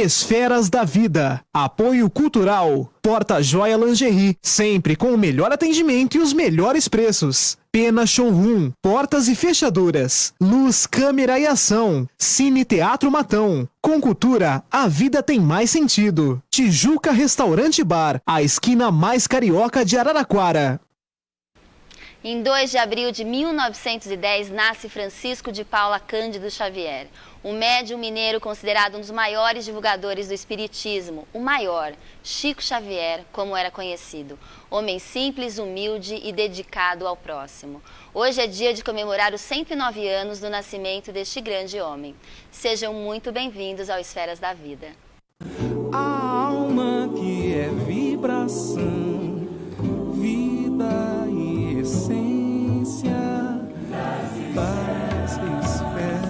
Esferas da Vida. Apoio Cultural. Porta Joia Lingerie. Sempre com o melhor atendimento e os melhores preços. Pena Showroom. Portas e fechaduras. Luz, câmera e ação. Cine Teatro Matão. Com cultura, a vida tem mais sentido. Tijuca Restaurante Bar. A esquina mais carioca de Araraquara. Em 2 de abril de 1910, nasce Francisco de Paula Cândido Xavier, um médium mineiro considerado um dos maiores divulgadores do espiritismo, o maior, Chico Xavier, como era conhecido. Homem simples, humilde e dedicado ao próximo. Hoje é dia de comemorar os 109 anos do nascimento deste grande homem. Sejam muito bem-vindos ao Esferas da Vida. A alma que é vibração, vida e essência das esferas.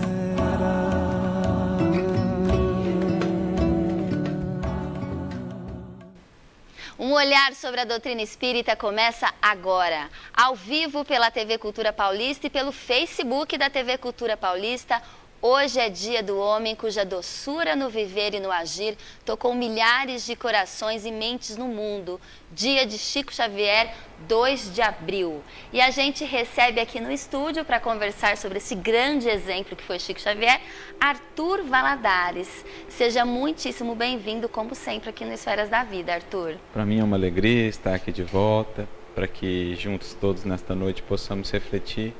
Um olhar sobre a doutrina espírita começa agora, ao vivo pela TV Cultura Paulista e pelo Facebook da TV Cultura Paulista. Hoje é dia do homem cuja doçura no viver e no agir tocou milhares de corações e mentes no mundo. Dia de Chico Xavier, 2 de abril. E a gente recebe aqui no estúdio para conversar sobre esse grande exemplo que foi Chico Xavier, Arthur Valadares. Seja muitíssimo bem-vindo, como sempre, aqui no Esferas da Vida, Arthur. Para mim é uma alegria estar aqui de volta, para que juntos todos nesta noite possamos refletir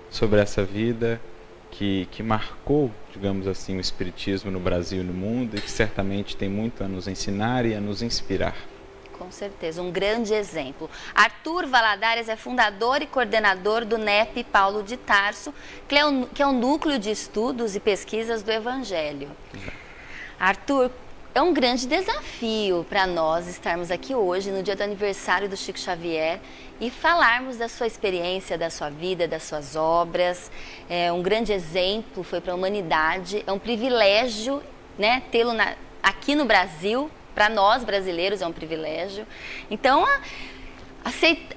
sobre essa vida que marcou, digamos assim, o espiritismo no Brasil e no mundo e que certamente tem muito a nos ensinar e a nos inspirar. Com certeza, um grande exemplo. Arthur Valadares é fundador e coordenador do NEP Paulo de Tarso, que é um núcleo de estudos e pesquisas do Evangelho. Arthur, é um grande desafio para nós estarmos aqui hoje, no dia do aniversário do Chico Xavier, e falarmos da sua experiência, da sua vida, das suas obras. É um grande exemplo, foi para a humanidade, é um privilégio, né, tê-lo aqui no Brasil, para nós brasileiros é um privilégio. Então,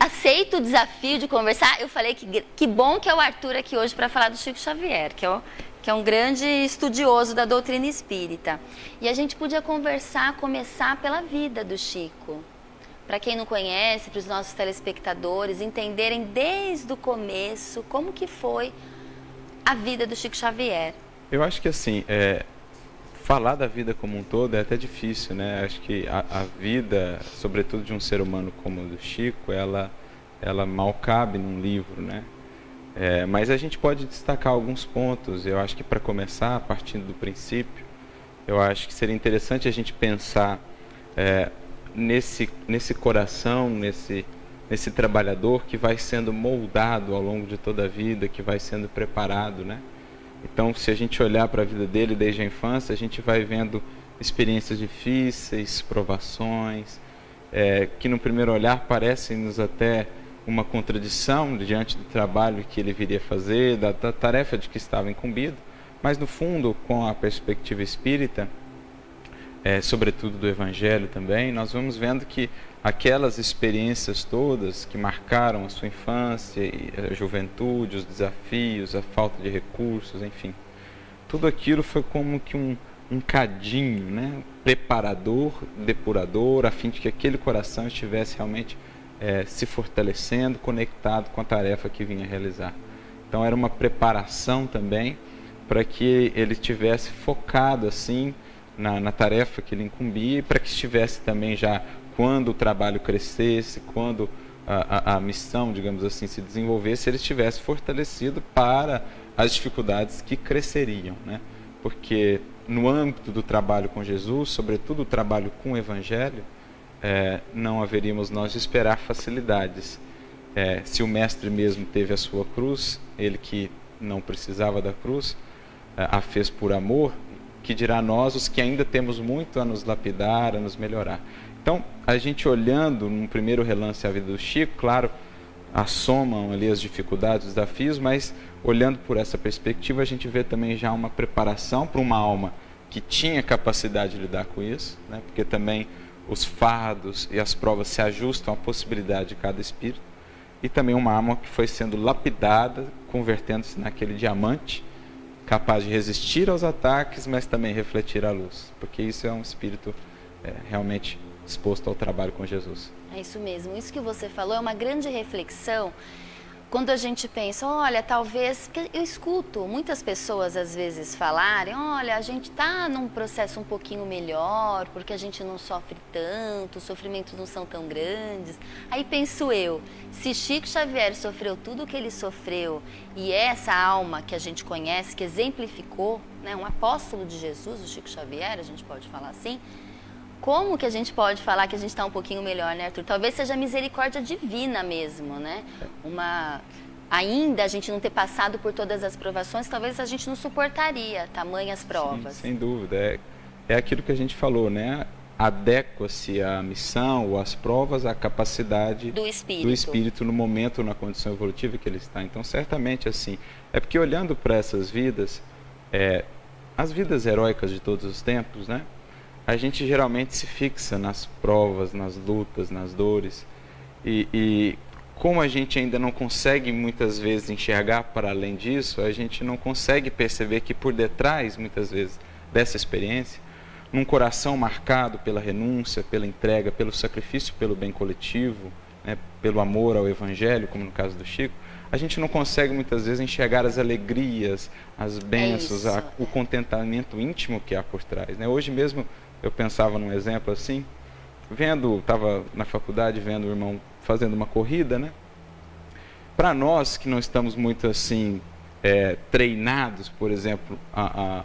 aceito o desafio de conversar. Eu falei que bom que é o Arthur aqui hoje para falar do Chico Xavier, que é um grande estudioso da doutrina espírita. E a gente podia começar pela vida do Chico. Para quem não conhece, para os nossos telespectadores entenderem desde o começo como que foi a vida do Chico Xavier. Eu acho que assim, falar da vida como um todo é até difícil, né? Acho que a vida, sobretudo de um ser humano como o do Chico, ela mal cabe num livro, né? Mas a gente pode destacar alguns pontos. Eu acho que para começar, partindo do princípio, eu acho que seria interessante a gente pensar nesse coração, nesse trabalhador que vai sendo moldado ao longo de toda a vida, que vai sendo preparado, né? Então, se a gente olhar para a vida dele desde a infância, a gente vai vendo experiências difíceis, provações, que no primeiro olhar parecem-nos até uma contradição diante do trabalho que ele viria fazer, da tarefa de que estava incumbido, mas no fundo, com a perspectiva espírita, sobretudo do Evangelho também, nós vamos vendo que aquelas experiências todas que marcaram a sua infância, a juventude, os desafios, a falta de recursos, enfim, tudo aquilo foi como que um cadinho, né, preparador, depurador, a fim de que aquele coração estivesse realmente se fortalecendo, conectado com a tarefa que vinha realizar. Então era uma preparação também para que ele estivesse focado assim na tarefa que ele incumbia, e para que estivesse também já, quando o trabalho crescesse, quando a missão, digamos assim, se desenvolvesse, ele estivesse fortalecido para as dificuldades que cresceriam, né? Porque no âmbito do trabalho com Jesus, sobretudo o trabalho com o Evangelho, não haveríamos nós de esperar facilidades. Se o Mestre mesmo teve a sua cruz, ele que não precisava da cruz, a fez por amor, que dirá nós, os que ainda temos muito a nos lapidar, a nos melhorar. Então, a gente olhando num primeiro relance a vida do Chico, claro, assomam ali as dificuldades, os desafios, mas olhando por essa perspectiva, a gente vê também já uma preparação para uma alma que tinha capacidade de lidar com isso, né? Porque também os fardos e as provas se ajustam à possibilidade de cada espírito, e também uma alma que foi sendo lapidada, convertendo-se naquele diamante capaz de resistir aos ataques, mas também refletir a luz, porque isso é um espírito realmente disposto ao trabalho com Jesus. É isso mesmo, isso que você falou é uma grande reflexão. Quando a gente pensa, olha, talvez, porque eu escuto muitas pessoas às vezes falarem, olha, a gente está num processo um pouquinho melhor, porque a gente não sofre tanto, os sofrimentos não são tão grandes. Aí penso eu, se Chico Xavier sofreu tudo o que ele sofreu, e essa alma que a gente conhece, que exemplificou, né, um apóstolo de Jesus, o Chico Xavier, a gente pode falar assim, como que a gente pode falar que a gente está um pouquinho melhor, né, Arthur? Talvez seja a misericórdia divina mesmo, né? Ainda a gente não ter passado por todas as provações, talvez a gente não suportaria tamanhas provas. Sim, sem dúvida. É aquilo que a gente falou, né? Adequa-se à missão ou às provas à capacidade do espírito no momento, na condição evolutiva que ele está. Então, certamente, assim, é porque olhando para essas vidas, as vidas heróicas de todos os tempos, né? A gente geralmente se fixa nas provas, nas lutas, nas dores. E como a gente ainda não consegue muitas vezes enxergar para além disso, a gente não consegue perceber que por detrás, muitas vezes, dessa experiência, num coração marcado pela renúncia, pela entrega, pelo sacrifício, pelo bem coletivo, né, pelo amor ao Evangelho, como no caso do Chico, a gente não consegue muitas vezes enxergar as alegrias, as bênçãos, o contentamento íntimo que há por trás, né? Hoje mesmo eu pensava num exemplo assim, estava na faculdade vendo o irmão fazendo uma corrida, né? Para nós que não estamos muito assim treinados, por exemplo, a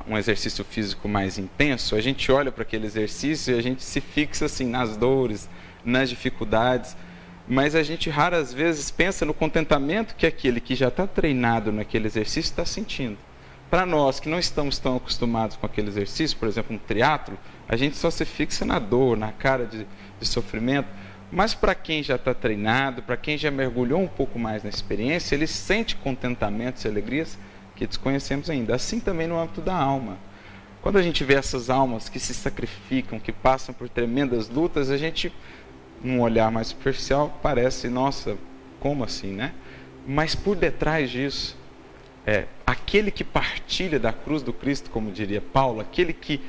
um exercício físico mais intenso, a gente olha para aquele exercício e a gente se fixa assim nas dores, nas dificuldades, mas a gente raras vezes pensa no contentamento que aquele que já está treinado naquele exercício está sentindo. Para nós que não estamos tão acostumados com aquele exercício, por exemplo, um triatlo, a gente só se fixa na dor, na cara de sofrimento. Mas para quem já está treinado, para quem já mergulhou um pouco mais na experiência, ele sente contentamentos e alegrias que desconhecemos ainda. Assim também no âmbito da alma. Quando a gente vê essas almas que se sacrificam, que passam por tremendas lutas, a gente, num olhar mais superficial, parece, nossa, como assim, né? Mas por detrás disso, aquele que partilha da cruz do Cristo, como diria Paulo, aquele que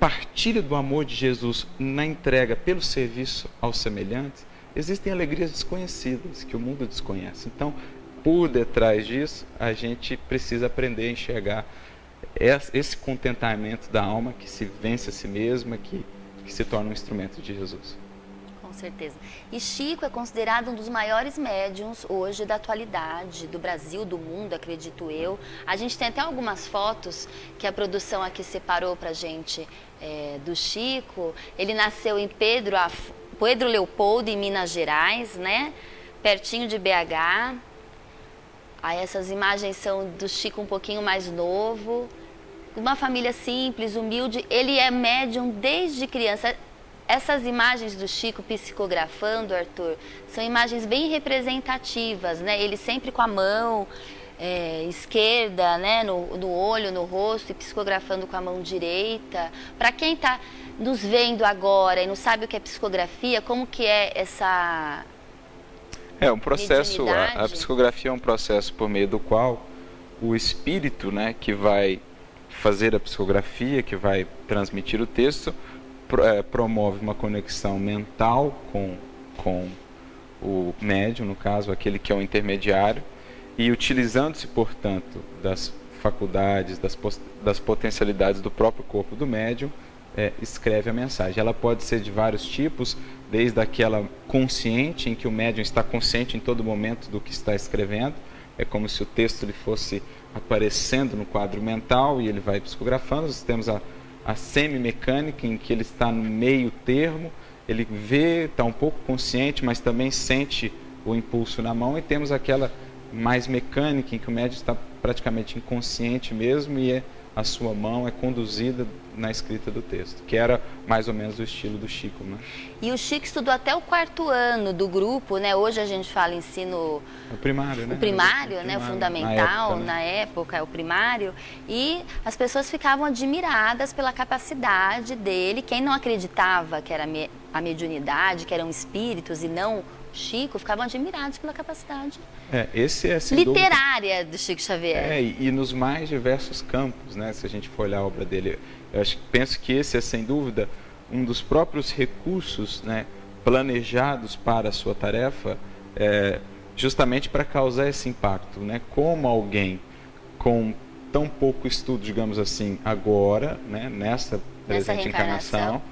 partilha do amor de Jesus na entrega pelo serviço aos semelhantes, existem alegrias desconhecidas que o mundo desconhece. Então, por detrás disso, a gente precisa aprender a enxergar esse contentamento da alma que se vence a si mesma, que se torna um instrumento de Jesus. Com certeza. E Chico é considerado um dos maiores médiuns hoje da atualidade, do Brasil, do mundo, acredito eu. A gente tem até algumas fotos que a produção aqui separou pra gente do Chico. Ele nasceu em Pedro Leopoldo, em Minas Gerais, né? Pertinho de BH. Aí essas imagens são do Chico um pouquinho mais novo. Uma família simples, humilde. Ele é médium desde criança. Essas imagens do Chico psicografando, Arthur, são imagens bem representativas, né? Ele sempre com a mão esquerda, né? no olho, no rosto, e psicografando com a mão direita. Para quem está nos vendo agora e não sabe o que é psicografia, como que é essa... um processo, a psicografia é um processo por meio do qual o espírito, né, que vai fazer a psicografia, que vai transmitir o texto, promove uma conexão mental com o médium, no caso, aquele que é o intermediário, e utilizando-se, portanto, das faculdades, das potencialidades do próprio corpo do médium, escreve a mensagem. Ela pode ser de vários tipos, desde aquela consciente, em que o médium está consciente em todo momento do que está escrevendo, é como se o texto lhe fosse aparecendo no quadro mental e ele vai psicografando. Nós temos a semi-mecânica, em que ele está no meio termo, ele vê, está um pouco consciente, mas também sente o impulso na mão, e temos aquela mais mecânica, em que o médium está praticamente inconsciente mesmo, e a sua mão é conduzida na escrita do texto, que era mais ou menos o estilo do Chico, né? E o Chico estudou até o 4º ano do grupo, né? Hoje a gente fala ensino... O primário, né? O primário, né? O fundamental, na época, é o primário. E as pessoas ficavam admiradas pela capacidade dele. Quem não acreditava que era a mediunidade, que eram espíritos e não Chico, ficavam admirados pela capacidade Esse é sem dúvida, literária do Chico Xavier. e nos mais diversos campos, né? Se a gente for olhar a obra dele, penso que esse é sem dúvida um dos próprios recursos, né, planejados para a sua tarefa, justamente para causar esse impacto, né? Como alguém com tão pouco estudo, digamos assim, agora, né, nessa presente encarnação,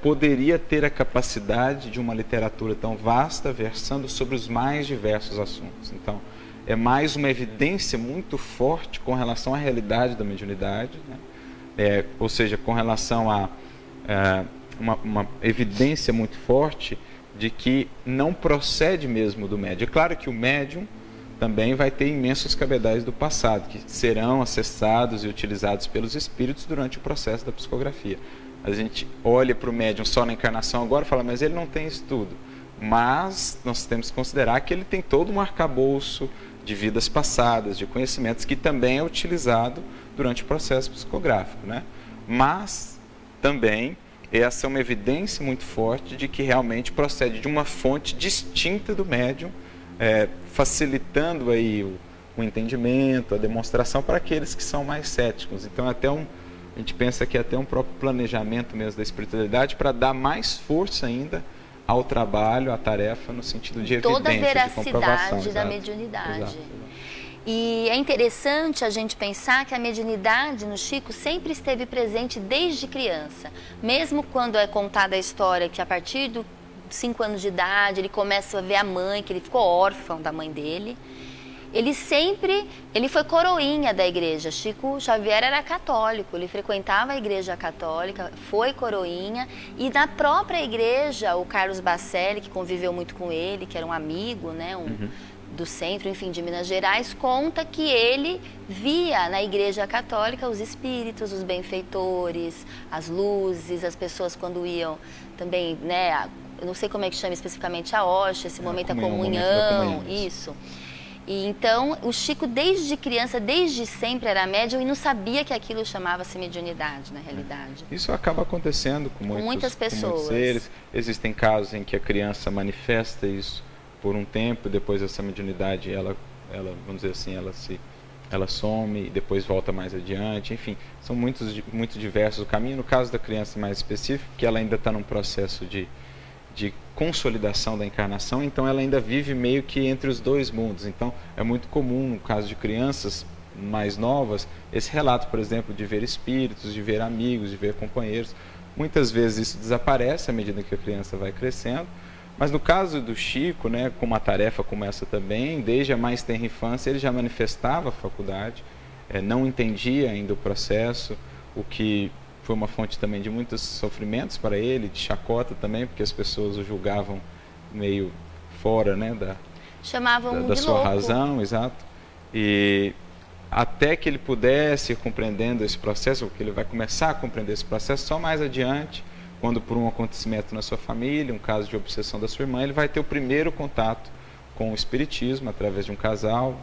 poderia ter a capacidade de uma literatura tão vasta, versando sobre os mais diversos assuntos. Então, é mais uma evidência muito forte com relação à realidade da mediunidade, né? Ou seja, com relação a uma evidência muito forte de que não procede mesmo do médium. É claro que o médium também vai ter imensos cabedais do passado, que serão acessados e utilizados pelos espíritos durante o processo da psicografia. A gente olha para o médium só na encarnação agora e fala, mas ele não tem estudo. Mas nós temos que considerar que ele tem todo um arcabouço de vidas passadas, de conhecimentos, que também é utilizado durante o processo psicográfico, né? Mas também essa é uma evidência muito forte de que realmente procede de uma fonte distinta do médium, facilitando aí o entendimento, a demonstração para aqueles que são mais céticos. Então, a gente pensa que é até um próprio planejamento mesmo da espiritualidade para dar mais força ainda ao trabalho, à tarefa, no sentido de evidência, toda a veracidade de comprovação. da mediunidade. Exato. E é interessante a gente pensar que a mediunidade no Chico sempre esteve presente desde criança. Mesmo quando é contada a história que a partir dos 5 anos de idade ele começa a ver a mãe, que ele ficou órfão da mãe dele. Ele foi coroinha da igreja. Chico Xavier era católico, ele frequentava a igreja católica, foi coroinha, e na própria igreja, o Carlos Bacelli, que conviveu muito com ele, que era um amigo, né, do centro, enfim, de Minas Gerais, conta que ele via na igreja católica os espíritos, os benfeitores, as luzes, as pessoas quando iam também, né, eu não sei como é que chama especificamente a hóstia, esse momento da comunhão, isso. E então, o Chico, desde criança, desde sempre era médium e não sabia que aquilo chamava-se mediunidade, na realidade. Isso acaba acontecendo com muitas pessoas. Com muitos seres. Existem casos em que a criança manifesta isso por um tempo, depois essa mediunidade, ela vamos dizer assim, ela some e depois volta mais adiante. Enfim, são muito diversos o caminho. No caso da criança mais específico, que ela ainda está num processo de consolidação da encarnação, então ela ainda vive meio que entre os dois mundos. Então é muito comum, no caso de crianças mais novas, esse relato, por exemplo, de ver espíritos, de ver amigos, de ver companheiros. Muitas vezes isso desaparece à medida que a criança vai crescendo, mas no caso do Chico, né, com uma tarefa como essa também, desde a mais tenra infância ele já manifestava a faculdade, não entendia ainda o processo, o que foi uma fonte também de muitos sofrimentos para ele, de chacota também, porque as pessoas o julgavam meio fora, né, chamavam da de sua louco. razão, exato. E até que ele pudesse ir compreendendo esse processo, porque ele vai começar a compreender esse processo só mais adiante, quando por um acontecimento na sua família, um caso de obsessão da sua irmã, ele vai ter o primeiro contato com o espiritismo através de um casal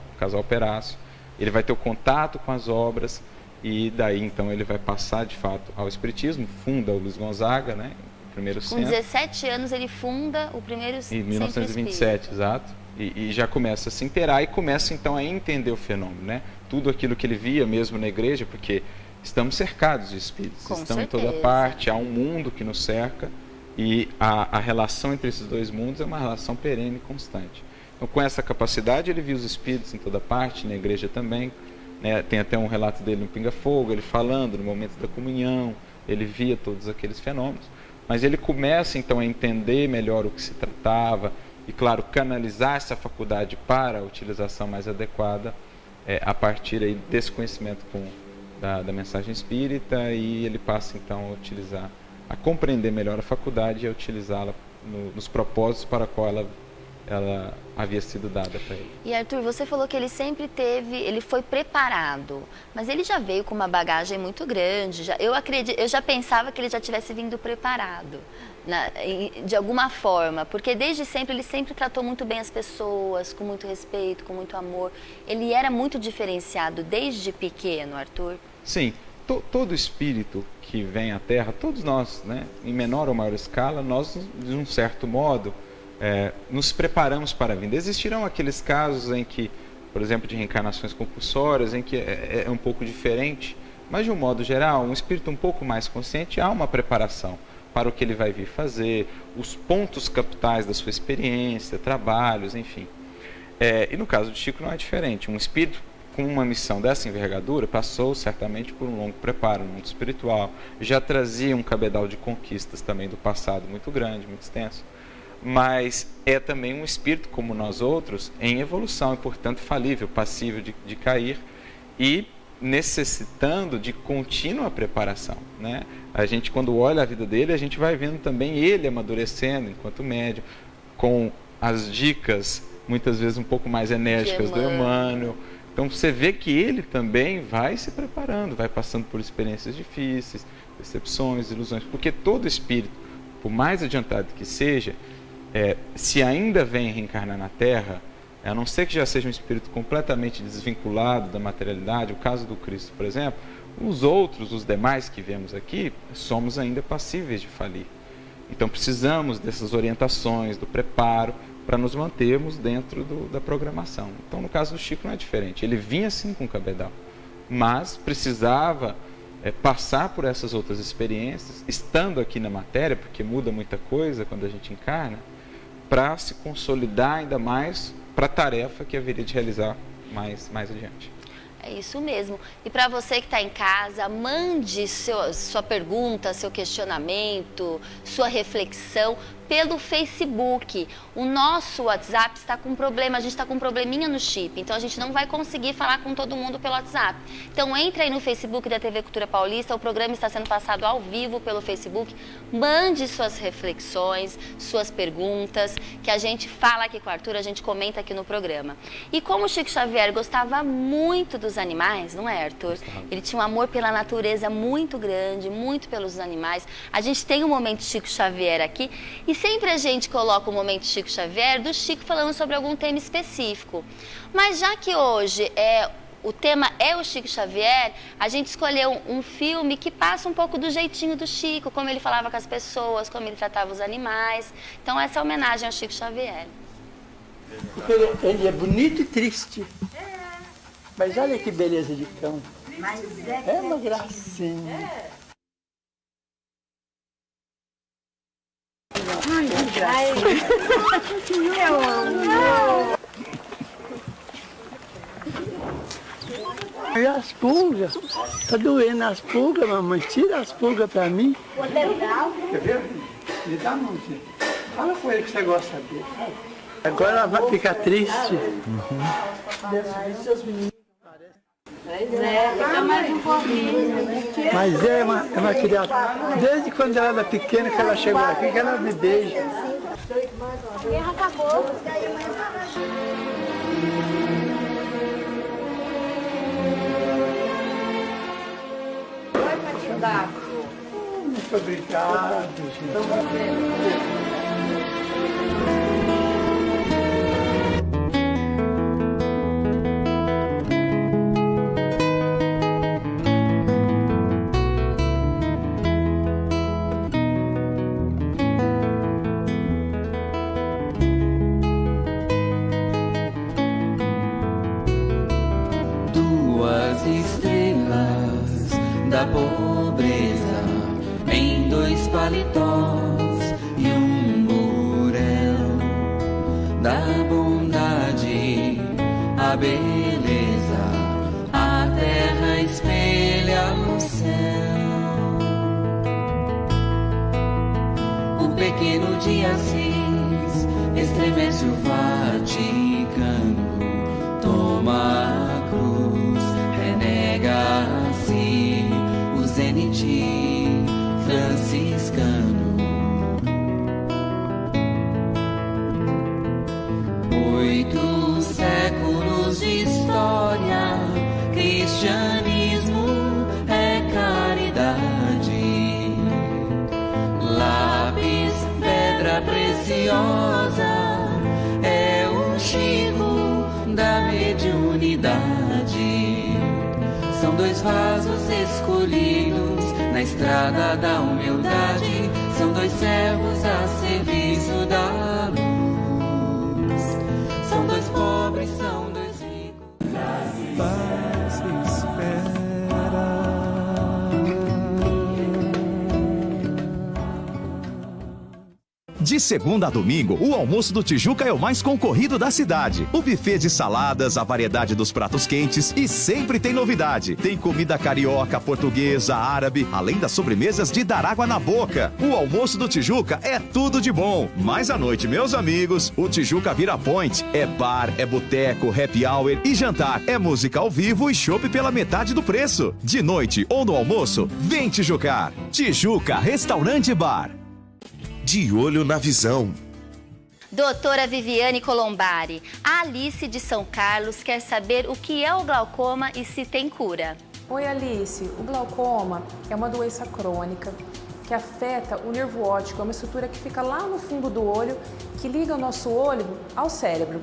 Perácio. Ele vai ter o contato com as obras, e daí então ele vai passar de fato ao espiritismo, funda o Luiz Gonzaga, né, o primeiro centro. Com 17 anos ele funda o primeiro centro espírita. Em 1927, exato. E já começa a se inteirar e começa então a entender o fenômeno, né? Tudo aquilo que ele via mesmo na igreja, porque estamos cercados de espíritos, com estão certeza. em toda parte, há um mundo que nos cerca e a relação entre esses dois mundos é uma relação perene e constante. Então, com essa capacidade, ele via os espíritos em toda parte, na igreja também. Né, tem até um relato dele no Pinga Fogo, ele falando no momento da comunhão, ele via todos aqueles fenômenos, mas ele começa então a entender melhor o que se tratava e, claro, canalizar essa faculdade para a utilização mais adequada a partir aí desse conhecimento da mensagem espírita, e ele passa então a compreender melhor a faculdade e a utilizá-la nos propósitos para a qual ela havia sido dada para ele. E Arthur, você falou que ele sempre ele foi preparado, mas ele já veio com uma bagagem muito grande. Eu já pensava que ele já tivesse vindo preparado, de alguma forma, porque desde sempre ele sempre tratou muito bem as pessoas, com muito respeito, com muito amor. Ele era muito diferenciado desde pequeno, Arthur? Sim, todo espírito que vem à Terra, todos nós, né, em menor ou maior escala, nós, de um certo modo, nos preparamos para a vinda. Existirão aqueles casos em que, por exemplo, de reencarnações compulsórias, em que é um pouco diferente, mas de um modo geral, um espírito um pouco mais consciente, há uma preparação para o que ele vai vir fazer, os pontos capitais da sua experiência, trabalhos, enfim. E no caso de Chico não é diferente. Um espírito com uma missão dessa envergadura passou certamente por um longo preparo no mundo espiritual, já trazia um cabedal de conquistas também do passado muito grande, muito extenso, mas é também um espírito como nós outros em evolução e portanto falível, passível de cair e necessitando de contínua preparação, né? A gente, quando olha a vida dele, a gente vai vendo também ele amadurecendo enquanto médium, com as dicas muitas vezes um pouco mais enérgicas do Emmanuel. Então você vê que ele também vai se preparando, vai passando por experiências difíceis, decepções, ilusões, porque todo espírito, por mais adiantado que seja, se ainda vem reencarnar na Terra, a não ser que já seja um espírito completamente desvinculado da materialidade, o caso do Cristo, por exemplo, os demais que vemos aqui, somos ainda passíveis de falir. Então precisamos dessas orientações, do preparo, para nos mantermos dentro da programação. Então, no caso do Chico não é diferente. Ele vinha sim com o cabedal, mas precisava passar por essas outras experiências, estando aqui na matéria, porque muda muita coisa quando a gente encarna, para se consolidar ainda mais para a tarefa que haveria de realizar mais adiante. É isso mesmo. E para você que está em casa, mande sua pergunta, seu questionamento, sua reflexão pelo Facebook. O nosso WhatsApp está com problema, a gente está com um probleminha no chip, então a gente não vai conseguir falar com todo mundo pelo WhatsApp. Então entre aí no Facebook da TV Cultura Paulista, o programa está sendo passado ao vivo pelo Facebook. Mande suas reflexões, suas perguntas, que a gente fala aqui com o Arthur, a gente comenta aqui no programa. E como o Chico Xavier gostava muito dos animais, não é, Arthur? Ele tinha um amor pela natureza muito grande, muito pelos animais. A gente tem um momento Chico Xavier aqui e sempre a gente coloca o momento Chico Xavier do Chico falando sobre algum tema específico. Mas já que hoje o tema é o Chico Xavier, a gente escolheu um filme que passa um pouco do jeitinho do Chico, como ele falava com as pessoas, como ele tratava os animais. Então essa é a homenagem ao Chico Xavier. Porque ele é bonito e triste. Mas olha que beleza de cão. É uma gracinha. Ai, que gracinha. Meu amor. E as pulgas? Tá doendo as pulgas, mamãe. Tira as pulgas pra mim. Quer ver? Me dá a mãozinha. Fala com ele que você gosta dele. Agora ela vai ficar triste. Fica mais um pouquinho. Mas é uma criança, desde quando ela era pequena que ela chegou aqui, que ela me beija. A guerra acabou. Oi, candidato. Muito obrigado, gente. Da pobreza em 2 paletós e um burel, da bondade a beleza, a terra espelha o céu. O pequeno de Assis estremece o Vaticano, toma a cruz, renega-se o zenite franciscano. 8 séculos de história, cristianismo é caridade. Lápis, pedra preciosa, é o Chico da mediunidade. São dois vasos escolhidos na estrada da humildade, são dois servos a serviço da luz. São dois pobres, são dois ricos. De segunda a domingo, o almoço do Tijuca é o mais concorrido da cidade. O buffet de saladas, a variedade dos pratos quentes e sempre tem novidade. Tem comida carioca, portuguesa, árabe, além das sobremesas de dar água na boca. O almoço do Tijuca é tudo de bom. Mas à noite, meus amigos, o Tijuca vira point. É bar, é boteco, happy hour e jantar. É música ao vivo e chopp pela metade do preço. De noite ou no almoço, vem Tijucar. Tijuca Restaurante Bar. De olho na visão. Doutora Viviane Colombari, a Alice de São Carlos quer saber o que é o glaucoma e se tem cura. Oi Alice, o glaucoma é uma doença crônica que afeta o nervo óptico, é uma estrutura que fica lá no fundo do olho, que liga o nosso olho ao cérebro.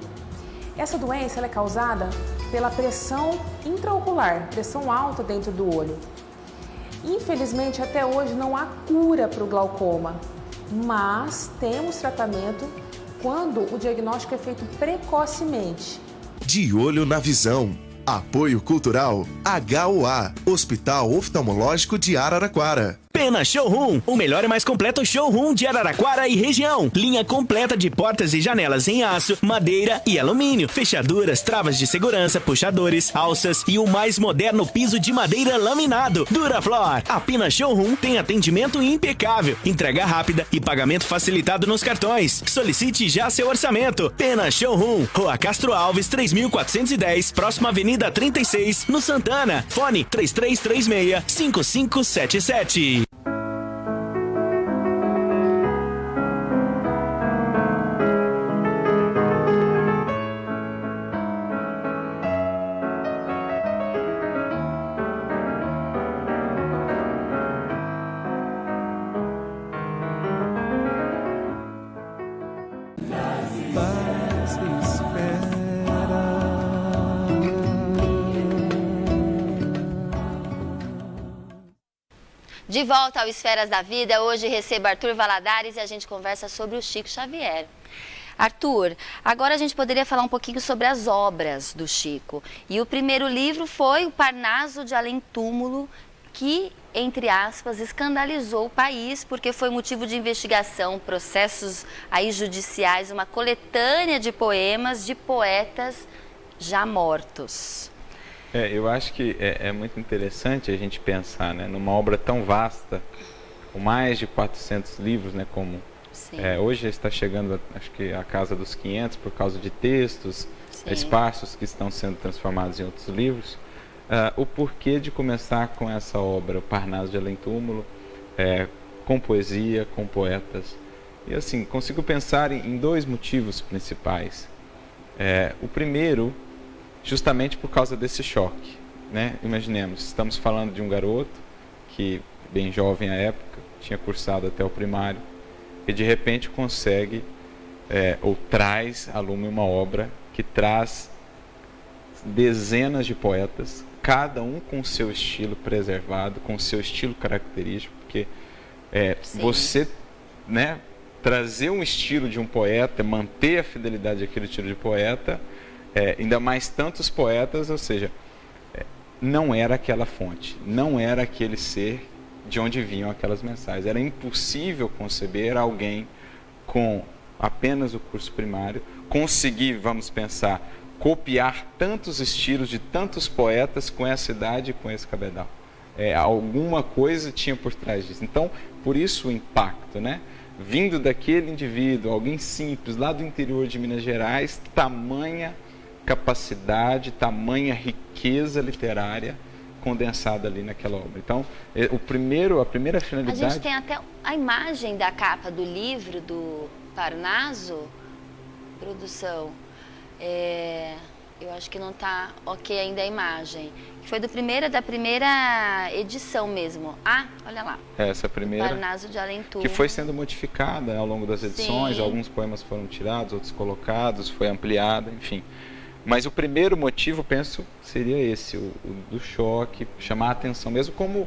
Essa doença ela é causada pela pressão intraocular, pressão alta dentro do olho. Infelizmente, até hoje não há cura para o glaucoma, mas temos tratamento quando o diagnóstico é feito precocemente. De olho na visão. Apoio Cultural HUA, Hospital Oftalmológico de Araraquara. Pena Showroom, o melhor e mais completo showroom de Araraquara e região. Linha completa de portas e janelas em aço, madeira e alumínio. Fechaduras, travas de segurança, puxadores, alças e o mais moderno piso de madeira laminado. Duraflor. A Pena Showroom tem atendimento impecável, entrega rápida e pagamento facilitado nos cartões. Solicite já seu orçamento. Pena Showroom, Rua Castro Alves, 3410, próxima Avenida 36, no Santana. Fone 3336-5577. De volta ao Esferas da Vida, hoje recebo Arthur Valadares e a gente conversa sobre o Chico Xavier. Arthur, agora a gente poderia falar um pouquinho sobre as obras do Chico. E o primeiro livro foi o Parnaso de Além Túmulo, que, entre aspas, escandalizou o país porque foi motivo de investigação, processos aí judiciais, uma coletânea de poemas de poetas já mortos. Eu acho que é muito interessante a gente pensar, né, numa obra tão vasta, com mais de 400 livros, né, como hoje está chegando, acho que a casa dos 500 por causa de textos, espaços que estão sendo transformados em outros livros. O porquê de começar com essa obra, o Parnaso de Além Túmulo, com poesia, com poetas. E assim, consigo pensar em dois motivos principais. O primeiro, justamente por causa desse choque, né? Imaginemos, estamos falando de um garoto que, bem jovem à época, tinha cursado até o primário, e de repente consegue, ou traz à lume uma obra que traz dezenas de poetas, cada um com o seu estilo preservado, com o seu estilo característico, porque você, né, trazer um estilo de um poeta, manter a fidelidade daquele estilo de poeta, ainda mais tantos poetas, ou seja, não era aquela fonte, não era aquele ser de onde vinham aquelas mensagens. Era impossível conceber alguém com apenas o curso primário conseguir, vamos pensar, copiar tantos estilos de tantos poetas com essa idade e com esse cabedal. Alguma coisa tinha por trás disso. Então, por isso o impacto, né? Vindo daquele indivíduo, alguém simples, lá do interior de Minas Gerais, tamanha capacidade, tamanha riqueza literária condensada ali naquela obra. Então, a primeira finalidade... A gente tem até a imagem da capa do livro do Parnaso, produção. Eu acho que não está ok ainda a imagem. Foi da primeira edição mesmo. Olha lá. Essa primeira. Parnaso de Além Túmulo. Que foi sendo modificada ao longo das edições. Sim. Alguns poemas foram tirados, outros colocados, foi ampliada, enfim. Mas o primeiro motivo, penso, seria esse, o do choque, chamar a atenção mesmo, como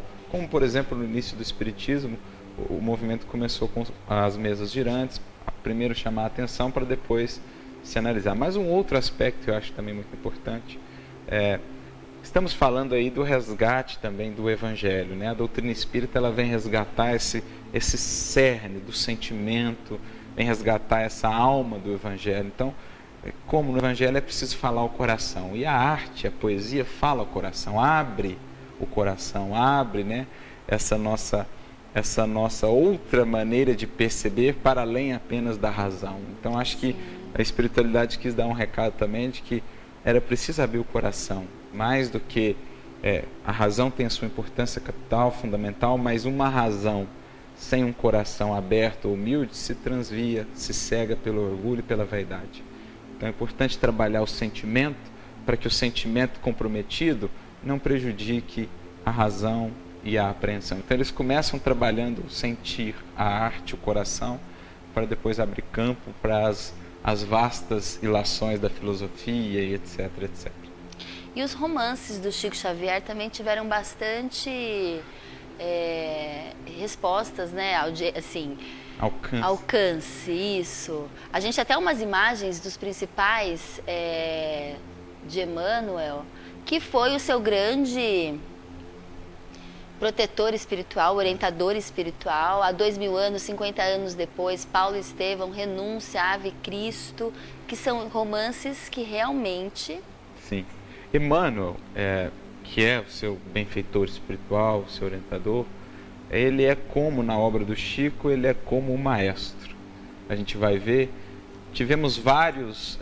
por exemplo no início do Espiritismo, o movimento começou com as mesas girantes, primeiro chamar a atenção para depois se analisar. Mas um outro aspecto que eu acho também muito importante, estamos falando aí do resgate também do Evangelho, né? A doutrina espírita, ela vem resgatar esse cerne do sentimento, vem resgatar essa alma do Evangelho. Então, como no Evangelho é preciso falar o coração, e a arte, a poesia fala o coração, abre o coração, abre, né, essa nossa outra maneira de perceber para além apenas da razão. Então acho que a espiritualidade quis dar um recado também de que era preciso abrir o coração, mais do que a razão tem a sua importância capital, fundamental, mas uma razão sem um coração aberto, humilde, se transvia, se cega pelo orgulho e pela vaidade. Então é importante trabalhar o sentimento para que o sentimento comprometido não prejudique a razão e a apreensão. Então eles começam trabalhando o sentir, a arte, o coração, para depois abrir campo para as vastas ilações da filosofia e etc, etc. E os romances do Chico Xavier também tiveram bastante respostas, né? Assim, alcance, isso. A gente até umas imagens dos principais de Emmanuel, que foi o seu grande protetor espiritual, orientador espiritual. Há 2000 anos, 50 anos depois, Paulo Estevão, Renúncia, Ave Cristo, que são romances que realmente... Sim. Emmanuel, que é o seu benfeitor espiritual, o seu orientador, ele é como, na obra do Chico, ele é como um maestro. A gente vai ver, tivemos vários...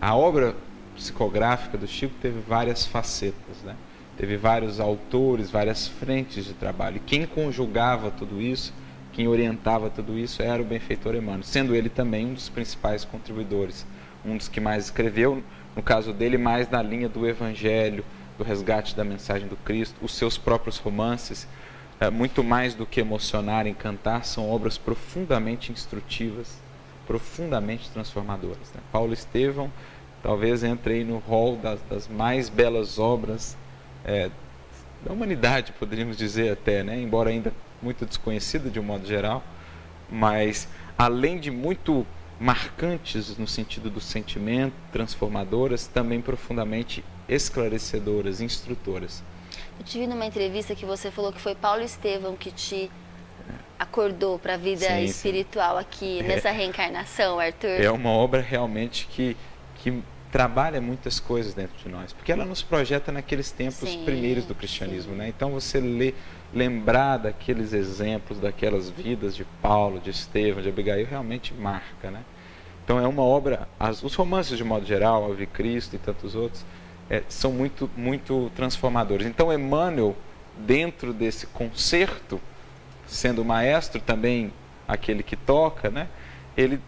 a obra psicográfica do Chico teve várias facetas, né? Teve vários autores, várias frentes de trabalho. E quem conjugava tudo isso, quem orientava tudo isso, era o benfeitor Emmanuel, sendo ele também um dos principais contribuidores, um dos que mais escreveu, no caso dele, mais na linha do Evangelho, do resgate da mensagem do Cristo. Os seus próprios romances, muito mais do que emocionar, encantar, são obras profundamente instrutivas, profundamente transformadoras, né? Paulo Estevão talvez entre aí no rol das mais belas obras da humanidade, poderíamos dizer até, né? Embora ainda muito desconhecida de um modo geral, mas além de muito marcantes no sentido do sentimento, transformadoras, também profundamente esclarecedoras, instrutoras. Eu te vi numa entrevista que você falou que foi Paulo Estevão que te acordou para a vida espiritual aqui nessa reencarnação, Arthur. É uma obra realmente que trabalha muitas coisas dentro de nós, porque ela nos projeta naqueles tempos primeiros do cristianismo, né? Então você lembrar daqueles exemplos, daquelas vidas de Paulo, de Estevão, de Abigail, realmente marca, né? Então é uma obra, os romances de modo geral, Ave Cristo e tantos outros, são muito, muito transformadores. Então Emmanuel, dentro desse concerto, sendo o maestro também aquele que toca, né? Ele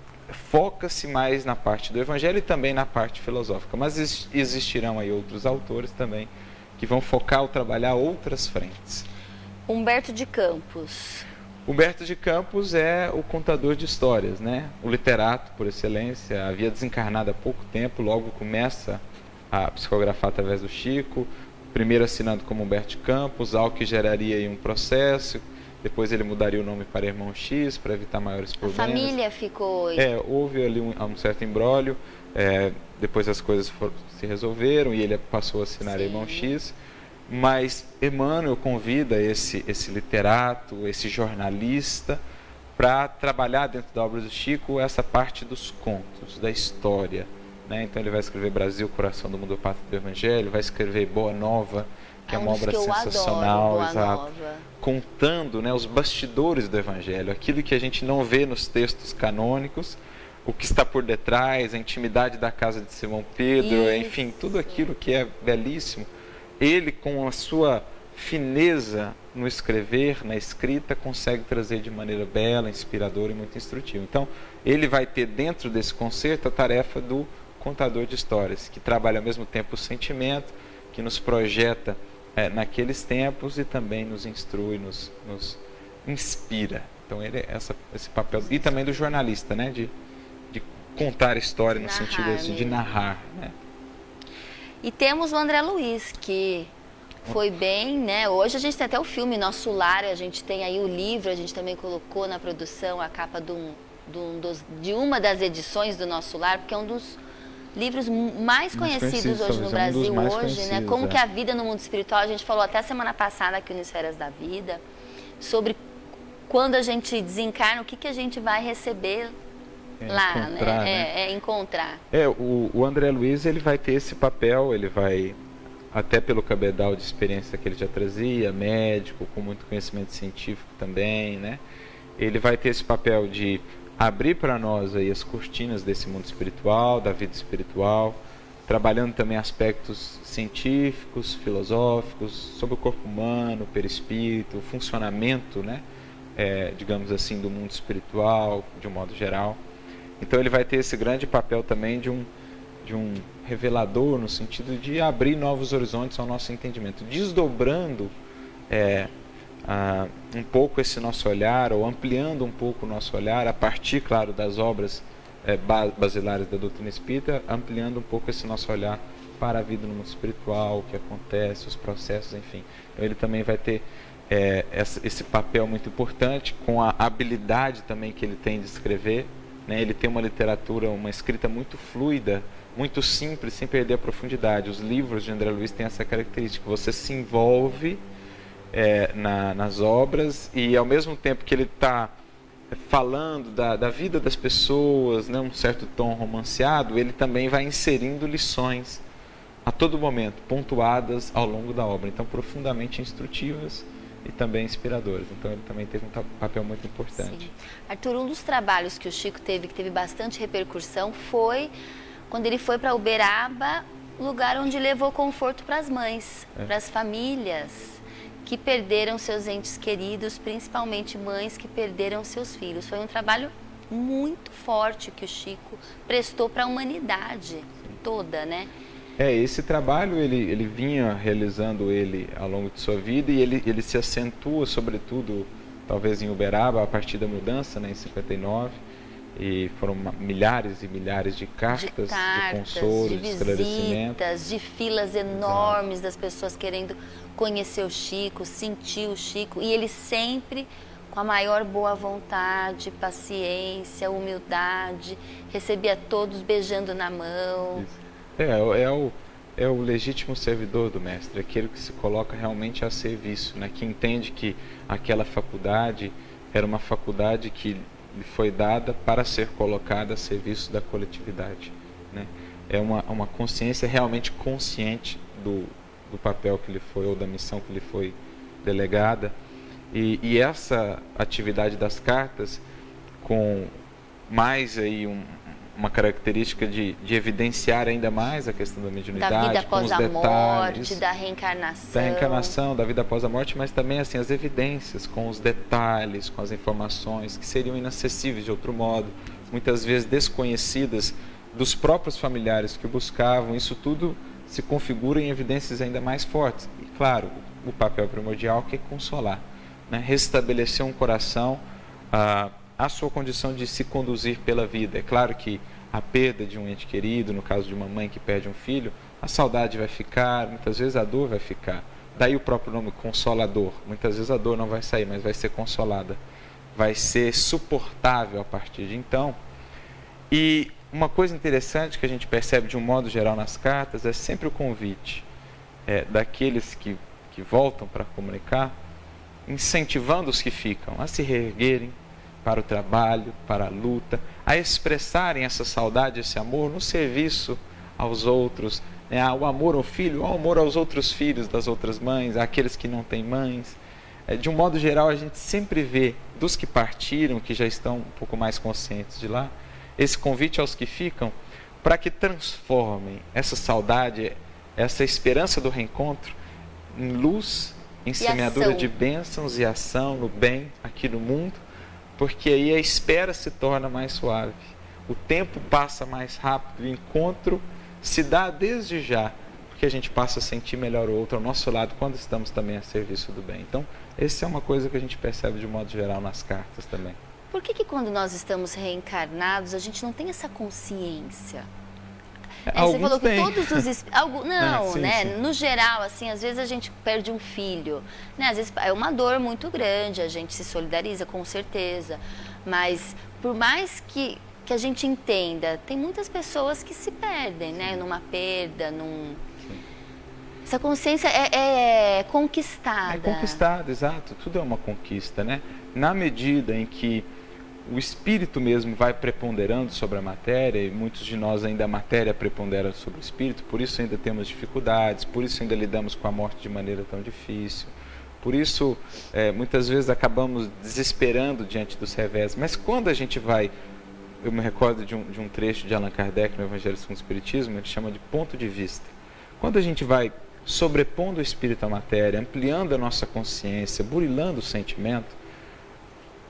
foca-se mais na parte do Evangelho e também na parte filosófica, mas existirão aí outros autores também que vão focar ou trabalhar outras frentes. Humberto de Campos. Humberto de Campos é o contador de histórias, né? O literato por excelência, havia desencarnado há pouco tempo, logo começa a psicografar através do Chico, primeiro assinando como Humberto de Campos, algo que geraria aí um processo. Depois ele mudaria o nome para Irmão X, para evitar maiores problemas. A família ficou... houve ali um certo imbróglio, depois as coisas se resolveram e ele passou a assinar Irmão X. Mas Emmanuel convida esse literato, esse jornalista, para trabalhar dentro da obra do Chico essa parte dos contos, da história, né? Então ele vai escrever Brasil, Coração do Mundo, Pátria do Evangelho, vai escrever Boa Nova, que é uma obra sensacional, contando, né, os bastidores do Evangelho, aquilo que a gente não vê nos textos canônicos, o que está por detrás, a intimidade da casa de Simão Pedro, enfim, tudo aquilo que é belíssimo. Ele, com a sua fineza no escrever, na escrita, consegue trazer de maneira bela, inspiradora e muito instrutiva. Então, ele vai ter dentro desse concerto a tarefa do contador de histórias, que trabalha ao mesmo tempo o sentimento, que nos projeta naqueles tempos e também nos instrui, nos inspira. Então ele é esse papel, e também do jornalista, né, de contar a história no sentido assim, de narrar, né? E temos o André Luiz, que foi bem, né? Hoje a gente tem até o filme Nosso Lar, a gente tem aí o livro, a gente também colocou na produção a capa de uma das edições do Nosso Lar, porque é um dos livros mais conhecidos hoje no Brasil, hoje, né? Como que é a vida no mundo espiritual. A gente falou até semana passada aqui no Esferas da Vida, sobre quando a gente desencarna, o que a gente vai receber lá, né? Encontrar. O André Luiz, ele vai ter esse papel, ele vai, até pelo cabedal de experiência que ele já trazia, médico, com muito conhecimento científico também, né? Ele vai ter esse papel de abrir para nós aí as cortinas desse mundo espiritual, da vida espiritual, trabalhando também aspectos científicos, filosóficos, sobre o corpo humano, o perispírito, o funcionamento, né? Digamos assim, do mundo espiritual, de um modo geral. Então ele vai ter esse grande papel também de um revelador, no sentido de abrir novos horizontes ao nosso entendimento, desdobrando um pouco esse nosso olhar, ou ampliando um pouco o nosso olhar, a partir, claro, das obras basilares da doutrina espírita, ampliando um pouco esse nosso olhar para a vida no mundo espiritual, o que acontece, os processos, enfim. Então ele também vai ter esse papel muito importante, com a habilidade também que ele tem de escrever, né? Ele tem uma literatura, uma escrita muito fluida, muito simples, sem perder a profundidade. Os livros de André Luiz têm essa característica, você se envolve nas obras, e ao mesmo tempo que ele está falando da vida das pessoas, né, um certo tom romanceado, ele também vai inserindo lições a todo momento, pontuadas ao longo da obra, então profundamente instrutivas e também inspiradoras. Então ele também teve um papel muito importante. Sim. Arthur, um dos trabalhos que o Chico teve, que teve bastante repercussão, foi quando ele foi para Uberaba, lugar onde levou conforto para as mães, para as famílias que perderam seus entes queridos, principalmente mães que perderam seus filhos. Foi um trabalho muito forte que o Chico prestou para a humanidade toda, né? Esse trabalho ele vinha realizando ele ao longo de sua vida, e ele se acentua, sobretudo, talvez em Uberaba, a partir da mudança, né, em 59, e foram milhares e milhares de cartas de consolo, de esclarecimento, de filas enormes das pessoas querendo conhecer o Chico, sentir o Chico, e ele sempre com a maior boa vontade, paciência, humildade, recebia todos beijando na mão. É o legítimo servidor do mestre, aquele que se coloca realmente a serviço, né? Que entende que aquela faculdade era uma faculdade que lhe foi dada para ser colocada a serviço da coletividade, né? É uma consciência realmente consciente do papel que lhe foi, ou da missão que lhe foi delegada, e essa atividade das cartas, com mais aí uma característica de evidenciar ainda mais a questão da mediunidade, da vida após com os a detalhes, morte, da reencarnação. Da reencarnação, da vida após a morte, mas também assim, as evidências, com os detalhes, com as informações que seriam inacessíveis de outro modo, muitas vezes desconhecidas dos próprios familiares que o buscavam. Isso tudo se configura em evidências ainda mais fortes. E claro, o papel primordial, que é consolar, né? Restabelecer um coração a sua condição de se conduzir pela vida. É claro que a perda de um ente querido, no caso de uma mãe que perde um filho, a saudade vai ficar, muitas vezes a dor vai ficar. Daí o próprio nome, consolador. Muitas vezes a dor não vai sair, mas vai ser consolada. Vai ser suportável a partir de então. E uma coisa interessante que a gente percebe de um modo geral nas cartas é sempre o convite daqueles que voltam para comunicar, incentivando os que ficam a se reerguerem para o trabalho, para a luta, a expressarem essa saudade, esse amor no serviço aos outros, né? O amor ao filho, o amor aos outros filhos das outras mães, àqueles que não têm mães. De um modo geral, a gente sempre vê, dos que partiram, que já estão um pouco mais conscientes de lá, esse convite aos que ficam, para que transformem essa saudade, essa esperança do reencontro, em luz, em semeadura de bênçãos e ação no bem aqui no mundo, porque aí a espera se torna mais suave, o tempo passa mais rápido, o encontro se dá desde já, porque a gente passa a sentir melhor o outro ao nosso lado quando estamos também a serviço do bem. Então, essa é uma coisa que a gente percebe de modo geral nas cartas também. Por que quando nós estamos reencarnados, a gente não tem essa consciência? Você falou que têm. todos os... Não, sim, né? sim. No geral, assim, às vezes a gente perde um filho, né? Às vezes é uma dor muito grande, a gente se solidariza, com certeza. Mas, por mais que a gente entenda, tem muitas pessoas que se perdem, né? Numa perda, Essa consciência é conquistada. É conquistada, exato. Tudo é uma conquista, né? Na medida em que o espírito mesmo vai preponderando sobre a matéria, e muitos de nós ainda a matéria prepondera sobre o espírito, por isso ainda temos dificuldades, por isso ainda lidamos com a morte de maneira tão difícil, por isso muitas vezes acabamos desesperando diante dos revés. Mas quando a gente vai, eu me recordo de um trecho de Allan Kardec no Evangelho segundo o Espiritismo, ele chama de ponto de vista. Quando a gente vai sobrepondo o espírito à matéria, ampliando a nossa consciência, burilando o sentimento,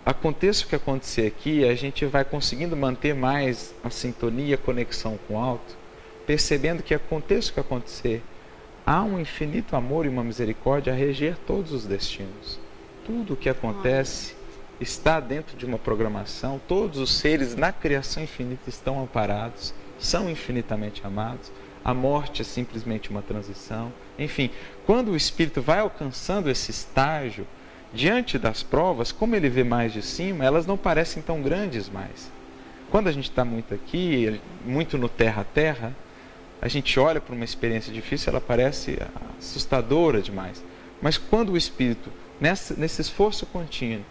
aconteça o que acontecer aqui, a gente vai conseguindo manter mais a sintonia, a conexão com o alto, percebendo que aconteça o que acontecer, há um infinito amor e uma misericórdia a reger todos os destinos. Tudo o que acontece está dentro de uma programação, todos os seres na criação infinita estão amparados, são infinitamente amados, a morte é simplesmente uma transição. Enfim, quando o espírito vai alcançando esse estágio, diante das provas, como ele vê mais de cima, elas não parecem tão grandes mais. Quando a gente está muito aqui, muito no terra a terra, a gente olha para uma experiência difícil, ela parece assustadora demais. Mas quando o espírito, nesse esforço contínuo,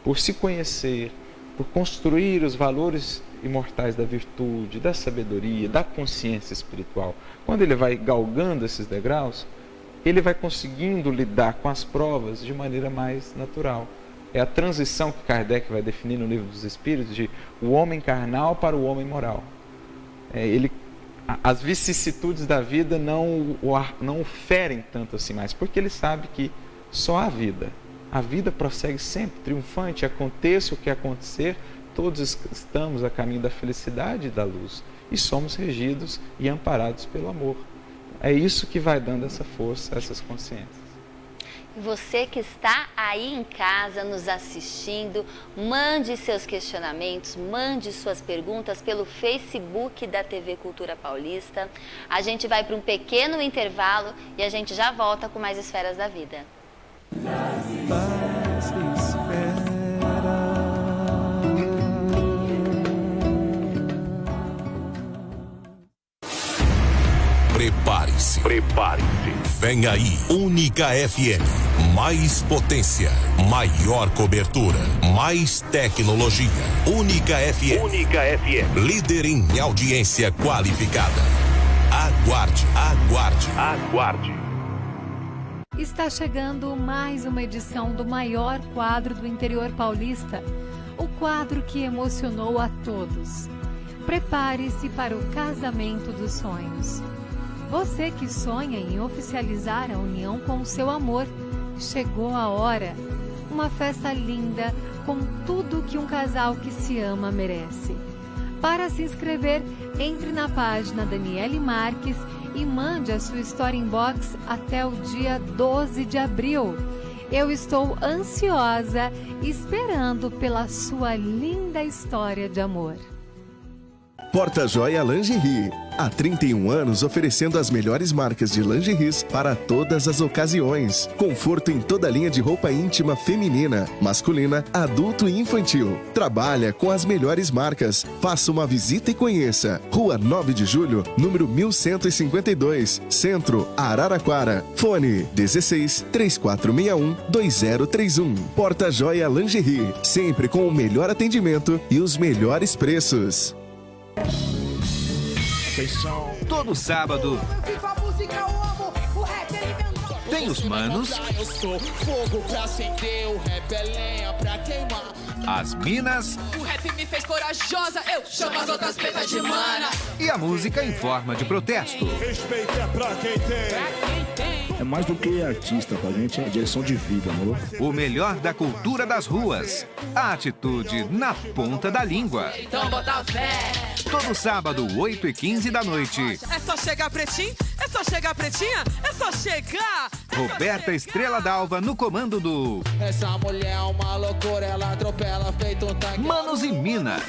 por se conhecer, por construir os valores imortais da virtude, da sabedoria, da consciência espiritual, quando ele vai galgando esses degraus, ele vai conseguindo lidar com as provas de maneira mais natural. É a transição que Kardec vai definir no Livro dos Espíritos de o homem carnal para o homem moral. As vicissitudes da vida não o ferem tanto assim mais, porque ele sabe que só há vida. A vida prossegue sempre, triunfante, aconteça o que acontecer, todos estamos a caminho da felicidade e da luz, e somos regidos e amparados pelo amor. É isso que vai dando essa força, essas consciências. Você que está aí em casa nos assistindo, mande seus questionamentos, mande suas perguntas pelo Facebook da TV Cultura Paulista. A gente vai para um pequeno intervalo e a gente já volta com mais Esferas da Vida. Prepare-se. Vem aí, Única FM. Mais potência, maior cobertura, mais tecnologia. Única FM. Líder em audiência qualificada. Aguarde. Está chegando mais uma edição do maior quadro do interior paulista. O quadro que emocionou a todos. Prepare-se para o casamento dos sonhos. Você que sonha em oficializar a união com o seu amor, chegou a hora. Uma festa linda com tudo que um casal que se ama merece. Para se inscrever, entre na página Daniele Marques e mande a sua história inbox até o dia 12 de abril. Eu estou ansiosa, esperando pela sua linda história de amor. Porta Joia Lingerie. Há 31 anos oferecendo as melhores marcas de lingeries para todas as ocasiões. Conforto em toda a linha de roupa íntima feminina, masculina, adulto e infantil. Trabalha com as melhores marcas. Faça uma visita e conheça. Rua 9 de Julho, número 1152, Centro, Araraquara. Fone 16 3461 2031. Porta Joia Lingerie. Sempre com o melhor atendimento e os melhores preços. Todo sábado tem os manos, Eu sou fogo pra acender, o rap é lenha pra queimar. as minas O rap me fez corajosa, eu chamo as outras pretas de mana. e a música em forma de protesto. Respeito é pra quem tem. É mais do que artista, pra gente é direção de vida, amor. O melhor da cultura das ruas. A atitude na ponta da língua. Então bota fé. Todo sábado, 8h15 da noite. É só chegar pretinho? É só chegar pretinha? É só chegar. Roberta Estrela Dalva no comando do Essa mulher é uma loucura, ela atropela feito um tanque. Manos e Minas.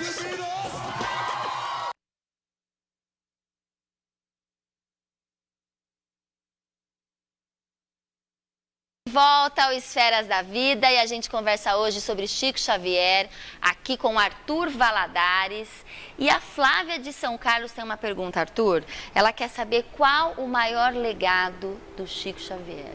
Volta ao Esferas da Vida e a gente conversa hoje sobre Chico Xavier, aqui com Arthur Valadares. E a Flávia de São Carlos tem uma pergunta, Arthur. Ela quer saber qual o maior legado do Chico Xavier.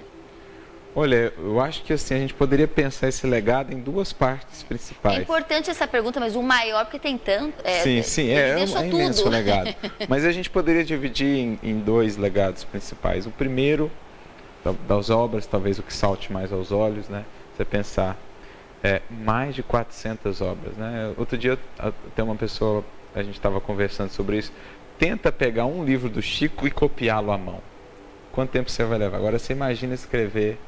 Olha, eu acho que assim, a gente poderia pensar esse legado em duas partes principais. É importante essa pergunta, mas o maior, porque tem tanto... Sim, é imenso legado. Mas a gente poderia dividir em dois legados principais. O primeiro, das obras, talvez o que salte mais aos olhos, né? Você pensar, mais de 400 obras, né? Outro dia, até uma pessoa, a gente estava conversando sobre isso, tenta pegar um livro do Chico e copiá-lo à mão. Quanto tempo você vai levar? Agora você imagina escrever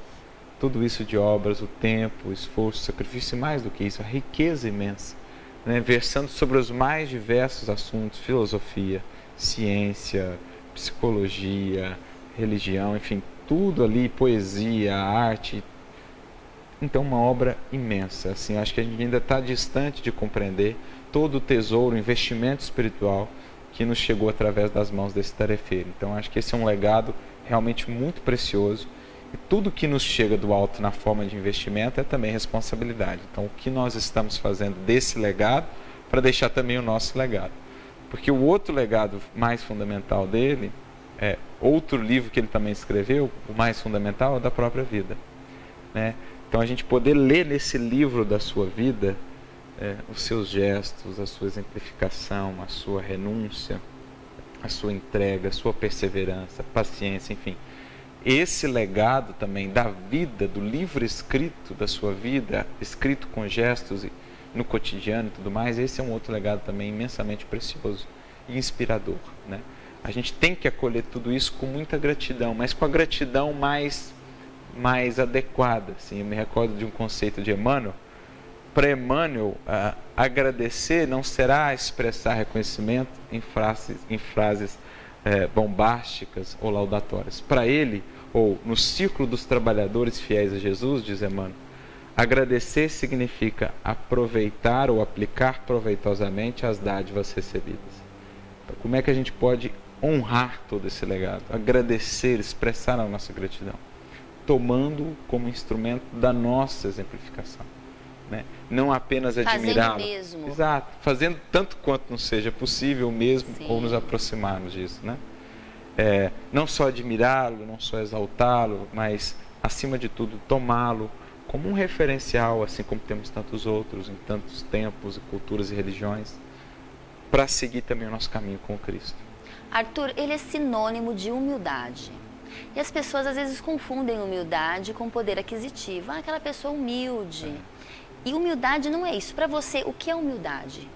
tudo isso de obras, o tempo, o esforço, o sacrifício, e mais do que isso, a riqueza imensa, né? Versando sobre os mais diversos assuntos, filosofia, ciência, psicologia, religião, enfim, tudo ali, poesia, arte. Então, uma obra imensa. Assim, acho que a gente ainda está distante de compreender todo o tesouro, o investimento espiritual que nos chegou através das mãos desse tarefeiro. Então, acho que esse é um legado realmente muito precioso. E tudo que nos chega do alto na forma de investimento é também responsabilidade. Então, o que nós estamos fazendo desse legado para deixar também o nosso legado. Porque o outro legado mais fundamental dele, outro livro que ele também escreveu, o mais fundamental, é da própria vida, né? Então, a gente poder ler nesse livro da sua vida os seus gestos, a sua exemplificação, a sua renúncia, a sua entrega, a sua perseverança, a paciência, enfim. Esse legado também da vida, do livro escrito da sua vida, escrito com gestos no cotidiano e tudo mais, esse é um outro legado também imensamente precioso e inspirador, né? A gente tem que acolher tudo isso com muita gratidão, mas com a gratidão mais adequada. Assim. Eu me recordo de um conceito de Emmanuel. Para Emmanuel, agradecer não será expressar reconhecimento em frases bombásticas ou laudatórias. Para ele, ou no círculo dos trabalhadores fiéis a Jesus, diz Emmanuel, agradecer significa aproveitar ou aplicar proveitosamente as dádivas recebidas. Então, como é que a gente pode honrar todo esse legado? Agradecer, expressar a nossa gratidão, tomando como instrumento da nossa exemplificação, né? Não apenas admirá-lo. Fazendo mesmo. Exato, fazendo tanto quanto nos seja possível mesmo. Sim. Ou nos aproximarmos disso, né? Não só admirá-lo, não só exaltá-lo, mas, acima de tudo, tomá-lo como um referencial, assim como temos tantos outros em tantos tempos, culturas e religiões, para seguir também o nosso caminho com Cristo. Arthur, ele é sinônimo de humildade. E as pessoas às vezes confundem humildade com poder aquisitivo. Aquela pessoa humilde. E humildade não é isso. Para você, o que é humildade?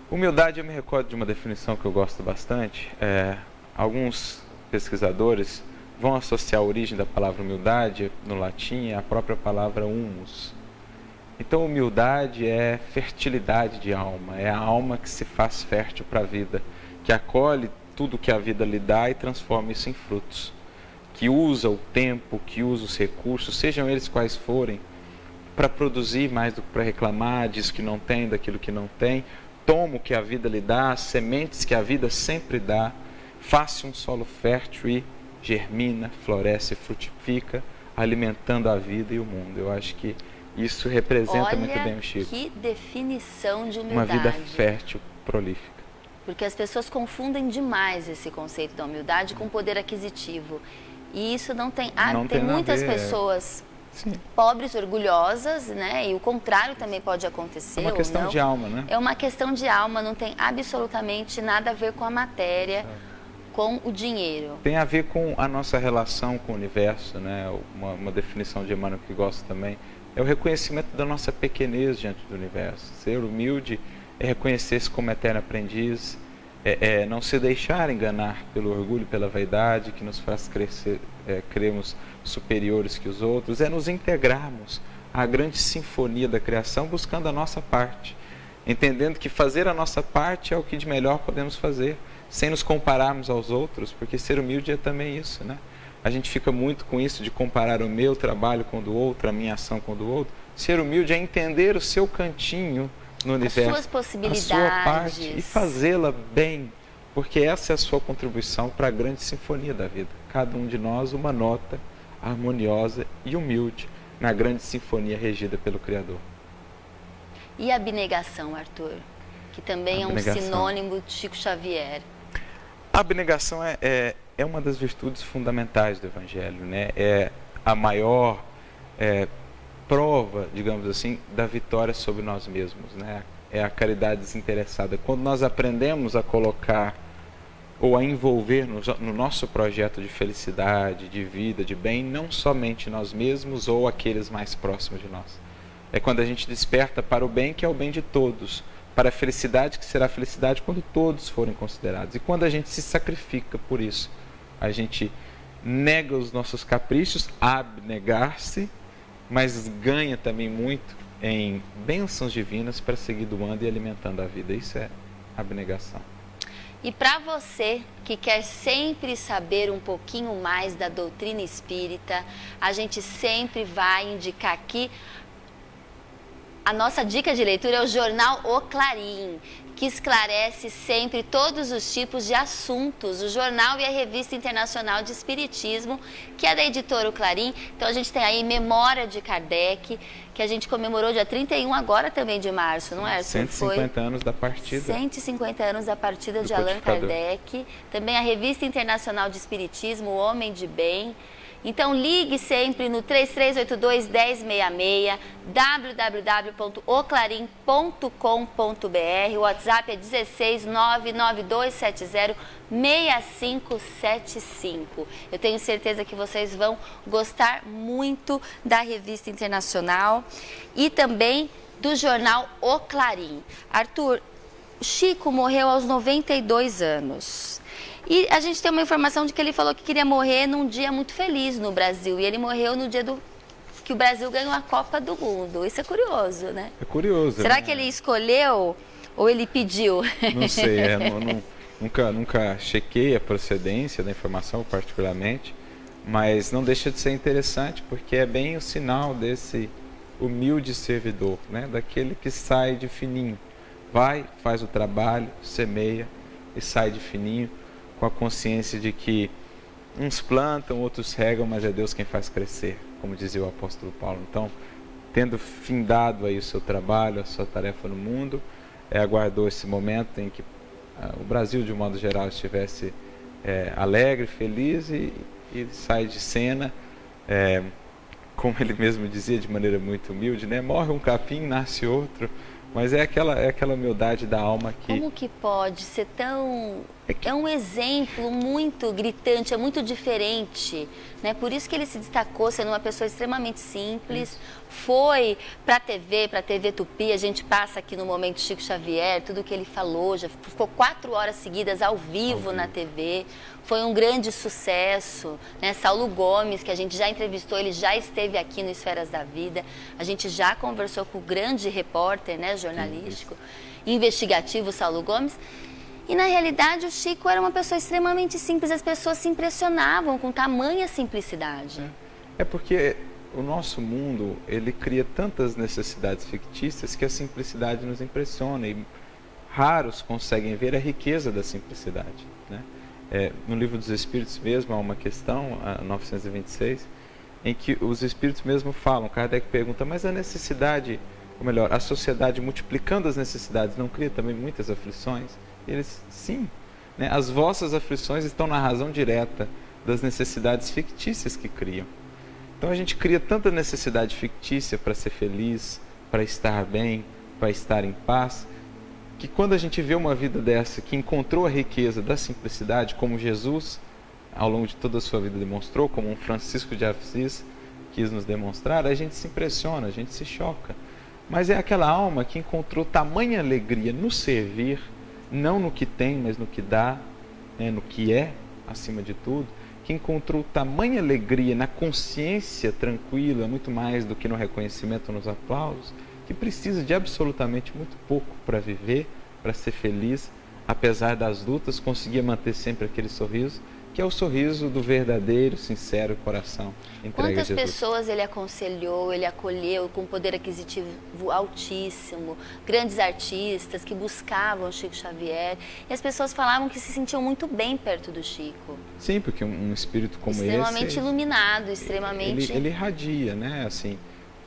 Humildade, eu me recordo de uma definição que eu gosto bastante. Alguns pesquisadores vão associar a origem da palavra humildade, no latim, à própria palavra humus. Então, humildade é fertilidade de alma, é a alma que se faz fértil para a vida, que acolhe tudo que a vida lhe dá e transforma isso em frutos, que usa o tempo, que usa os recursos, sejam eles quais forem, para produzir mais do que para reclamar, diz que não tem, daquilo que não tem, toma o que a vida lhe dá, as sementes que a vida sempre dá, faz um solo fértil e germina, floresce, frutifica, alimentando a vida e o mundo. Eu acho que isso representa muito bem o Chico. Que definição de humildade. Uma vida fértil, prolífica. Porque as pessoas confundem demais esse conceito da humildade com poder aquisitivo. E isso não tem... tem muitas pessoas pobres, orgulhosas, né? E o contrário também pode acontecer. É uma questão de alma, né? É uma questão de alma, não tem absolutamente nada a ver com a matéria, com o dinheiro. Tem a ver com a nossa relação com o universo, né? Uma definição de Emmanuel que gosto também. É o reconhecimento da nossa pequenez diante do universo. Ser humilde é reconhecer-se como eterno aprendiz, não se deixar enganar pelo orgulho, pela vaidade que nos faz crescer, cremos superiores que os outros, é nos integrarmos à grande sinfonia da criação buscando a nossa parte, entendendo que fazer a nossa parte é o que de melhor podemos fazer, sem nos compararmos aos outros, porque ser humilde é também isso, né? A gente fica muito com isso de comparar o meu trabalho com o do outro, a minha ação com o do outro. Ser humilde é entender o seu cantinho no universo, as suas possibilidades, a sua parte e fazê-la bem, porque essa é a sua contribuição para a grande sinfonia da vida. Cada um de nós uma nota harmoniosa e humilde na grande sinfonia regida pelo Criador. E a abnegação, Arthur? Que também é um sinônimo de Chico Xavier. A abnegação é uma das virtudes fundamentais do Evangelho, né? É a maior prova, digamos assim, da vitória sobre nós mesmos, né? É a caridade desinteressada. Quando nós aprendemos a colocar ou a envolver no nosso projeto de felicidade, de vida, de bem, não somente nós mesmos ou aqueles mais próximos de nós. É quando a gente desperta para o bem, que é o bem de todos, para a felicidade, que será a felicidade quando todos forem considerados. E quando a gente se sacrifica por isso, a gente nega os nossos caprichos, abnegar-se, mas ganha também muito em bênçãos divinas para seguir doando e alimentando a vida. Isso é abnegação. E para você que quer sempre saber um pouquinho mais da doutrina espírita, a gente sempre vai indicar aqui. A nossa dica de leitura é o jornal O Clarim, que esclarece sempre todos os tipos de assuntos. O jornal e a Revista Internacional de Espiritismo, que é da editora O Clarim. Então a gente tem aí Memória de Kardec, que a gente comemorou dia 31 agora também de março, não é? 150 anos da partida. 150 anos da partida de Allan Kardec. Também a Revista Internacional de Espiritismo, O Homem de Bem. Então ligue sempre no 3382-1066, www.oclarim.com.br, o WhatsApp é 16992706575. Eu tenho certeza que vocês vão gostar muito da Revista Internacional e também do jornal O Clarim. Arthur, Chico morreu aos 92 anos. E a gente tem uma informação de que ele falou que queria morrer num dia muito feliz no Brasil. E ele morreu no dia que o Brasil ganhou a Copa do Mundo. Isso é curioso, né? É curioso. Será que ele escolheu ou ele pediu? Não sei, nunca chequei a procedência da informação particularmente. Mas não deixa de ser interessante, porque é bem o sinal desse humilde servidor, né? Daquele que sai de fininho. Vai, faz o trabalho, semeia e sai de fininho, com a consciência de que uns plantam, outros regam, mas é Deus quem faz crescer, como dizia o apóstolo Paulo. Então, tendo findado aí o seu trabalho, a sua tarefa no mundo, aguardou esse momento em que o Brasil, de um modo geral, estivesse alegre, feliz e sai de cena, como ele mesmo dizia de maneira muito humilde, né? Morre um capim, nasce outro. Mas é aquela humildade da alma que... Como que pode ser tão... É um exemplo muito gritante, é muito diferente, né? Por isso que ele se destacou sendo uma pessoa extremamente simples. Foi para a TV Tupi, a gente passa aqui no Momento Chico Xavier, tudo que ele falou, já ficou 4 horas seguidas ao vivo na TV. Foi um grande sucesso, né? Saulo Gomes, que a gente já entrevistou, ele já esteve aqui no Esferas da Vida. A gente já conversou com o grande repórter, né, jornalístico, investigativo Saulo Gomes. E na realidade o Chico era uma pessoa extremamente simples, as pessoas se impressionavam com tamanha simplicidade. É porque o nosso mundo, ele cria tantas necessidades fictícias que a simplicidade nos impressiona e raros conseguem ver a riqueza da simplicidade, né? No Livro dos Espíritos mesmo há uma questão, a 926, em que os Espíritos mesmo falam, Kardec pergunta, mas a necessidade, ou melhor, a sociedade multiplicando as necessidades não cria também muitas aflições? E eles, sim, né? As vossas aflições estão na razão direta das necessidades fictícias que criam. Então a gente cria tanta necessidade fictícia para ser feliz, para estar bem, para estar em paz, que quando a gente vê uma vida dessa, que encontrou a riqueza da simplicidade, como Jesus, ao longo de toda a sua vida demonstrou, como um Francisco de Assis quis nos demonstrar, a gente se impressiona, a gente se choca. Mas é aquela alma que encontrou tamanha alegria no servir, não no que tem, mas no que dá, né, no que é, acima de tudo, que encontrou tamanha alegria na consciência tranquila, muito mais do que no reconhecimento, nos aplausos, que precisa de absolutamente muito pouco para viver, para ser feliz, apesar das lutas, conseguia manter sempre aquele sorriso que é o sorriso do verdadeiro, sincero coração entregue a Quantas Jesus. pessoas ele aconselhou, ele acolheu com poder aquisitivo altíssimo, grandes artistas que buscavam Chico Xavier, e as pessoas falavam que se sentiam muito bem perto do Chico. Sim, porque um espírito como extremamente esse... iluminado, extremamente... Ele irradia, né? Assim,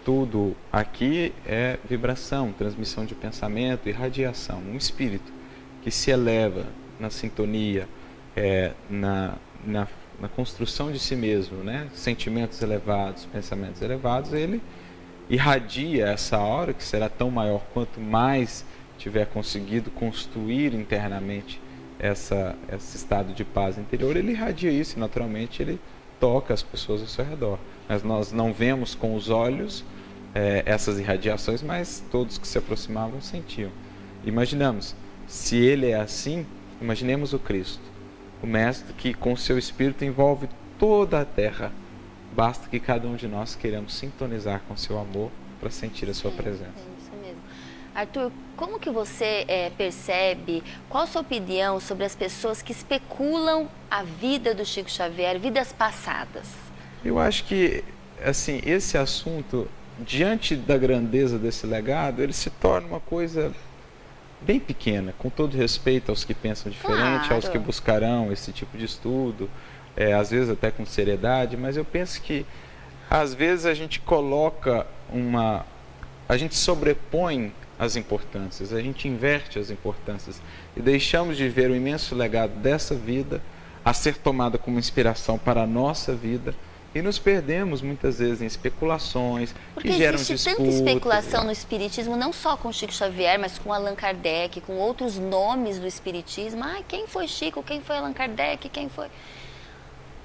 tudo aqui é vibração, transmissão de pensamento, irradiação. Um espírito que se eleva na sintonia, na construção de si mesmo, né? Sentimentos elevados, pensamentos elevados, ele irradia essa aura que será tão maior quanto mais tiver conseguido construir internamente esse estado de paz interior. Ele irradia isso e naturalmente ele toca as pessoas ao seu redor. Mas nós não vemos com os olhos essas irradiações, mas todos que se aproximavam sentiam. Imaginamos, se ele é assim, imaginemos o Cristo, o Mestre que com seu Espírito envolve toda a terra. Basta que cada um de nós queiramos sintonizar com seu amor para sentir a sua presença. É isso mesmo. Arthur, como que você percebe, qual a sua opinião sobre as pessoas que especulam a vida do Chico Xavier, vidas passadas? Eu acho que, assim, esse assunto, diante da grandeza desse legado, ele se torna uma coisa bem pequena, com todo respeito aos que pensam diferente, aos que buscarão esse tipo de estudo, às vezes até com seriedade, mas eu penso que às vezes a gente coloca a gente sobrepõe as importâncias, a gente inverte as importâncias e deixamos de ver o imenso legado dessa vida a ser tomada como inspiração para a nossa vida. E nos perdemos muitas vezes em especulações que geram disputas. Porque existe tanta especulação no Espiritismo, não só com Chico Xavier, mas com Allan Kardec, com outros nomes do Espiritismo. Quem foi Chico? Quem foi Allan Kardec? Quem foi...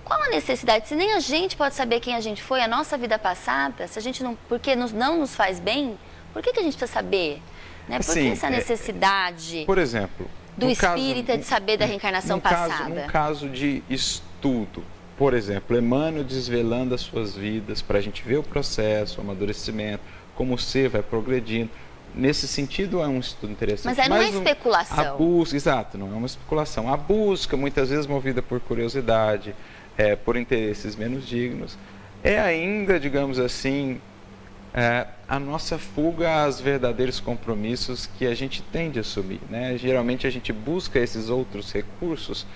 Qual a necessidade? Se nem a gente pode saber quem a gente foi, a nossa vida passada, se a gente não... Porque não nos faz bem, por que a gente precisa saber? Né? Por que essa necessidade, por exemplo, do espírita de saber da reencarnação passada? Num caso de estudo, por exemplo, Emmanuel desvelando as suas vidas para a gente ver o processo, o amadurecimento, como o ser vai progredindo. Nesse sentido é um estudo interessante. Mas não é especulação. A busca, exato, não é uma especulação. A busca, muitas vezes movida por curiosidade, por interesses menos dignos, é ainda, digamos assim, a nossa fuga aos verdadeiros compromissos que a gente tem de assumir, né? Geralmente a gente busca esses outros recursos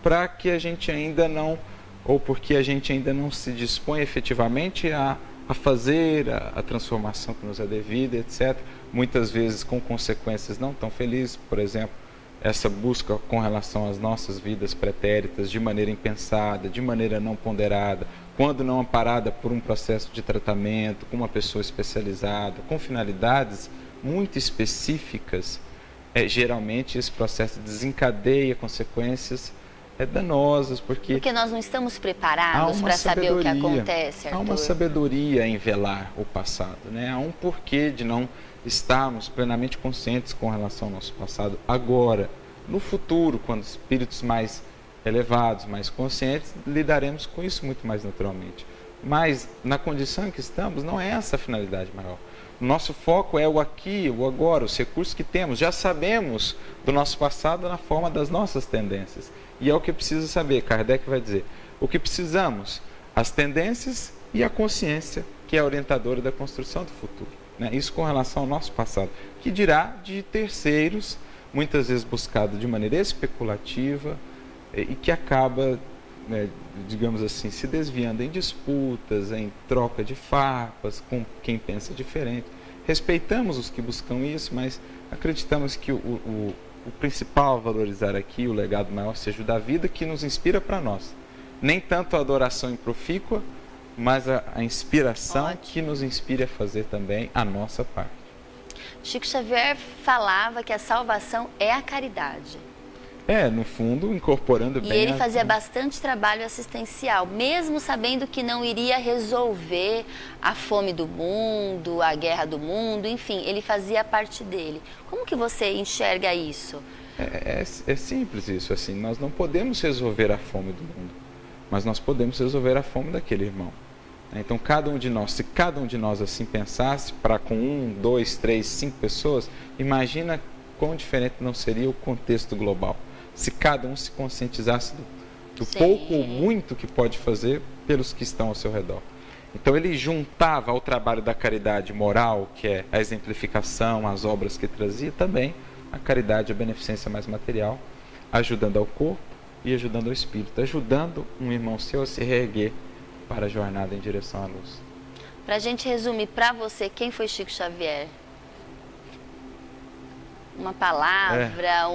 para que a gente ainda não... ou porque a gente ainda não se dispõe efetivamente a fazer a transformação que nos é devida, etc. Muitas vezes com consequências não tão felizes, por exemplo, essa busca com relação às nossas vidas pretéritas de maneira impensada, de maneira não ponderada, quando não amparada por um processo de tratamento, com uma pessoa especializada, com finalidades muito específicas, geralmente esse processo desencadeia consequências danosas, porque nós não estamos preparados para saber o que acontece, Arthur. Há uma sabedoria em velar o passado, né? Há um porquê de não estarmos plenamente conscientes com relação ao nosso passado agora. No futuro, quando espíritos mais elevados, mais conscientes, lidaremos com isso muito mais naturalmente. Mas na condição em que estamos, não é essa a finalidade maior. O nosso foco é o aqui, o agora, os recursos que temos. Já sabemos do nosso passado na forma das nossas tendências. E é o que precisa saber, Kardec vai dizer. O que precisamos? As tendências e a consciência, que é a orientadora da construção do futuro. Né? Isso com relação ao nosso passado. Que dirá de terceiros, muitas vezes buscado de maneira especulativa e que acaba, digamos assim, se desviando em disputas, em troca de farpas, com quem pensa diferente. Respeitamos os que buscam isso, mas acreditamos que o principal a valorizar aqui, o legado maior, seja o da vida que nos inspira para nós. Nem tanto a adoração improfícua, mas a inspiração que nos inspire a fazer também a nossa parte. Chico Xavier falava que a salvação é a caridade. No fundo, incorporando bem... E ele fazia bastante trabalho assistencial, mesmo sabendo que não iria resolver a fome do mundo, a guerra do mundo, enfim, ele fazia a parte dele. Como que você enxerga isso? É simples isso, assim, nós não podemos resolver a fome do mundo, mas nós podemos resolver a fome daquele irmão. Então, se cada um de nós assim pensasse, para com 1, 2, 3, 5 pessoas, imagina quão diferente não seria o contexto global. Se cada um se conscientizasse do pouco ou muito que pode fazer pelos que estão ao seu redor. Então ele juntava ao trabalho da caridade moral, que é a exemplificação, as obras que trazia, também a caridade, a beneficência mais material, ajudando ao corpo e ajudando ao espírito, ajudando um irmão seu a se reerguer para a jornada em direção à luz. Para a gente resumir, para você, quem foi Chico Xavier? Uma palavra,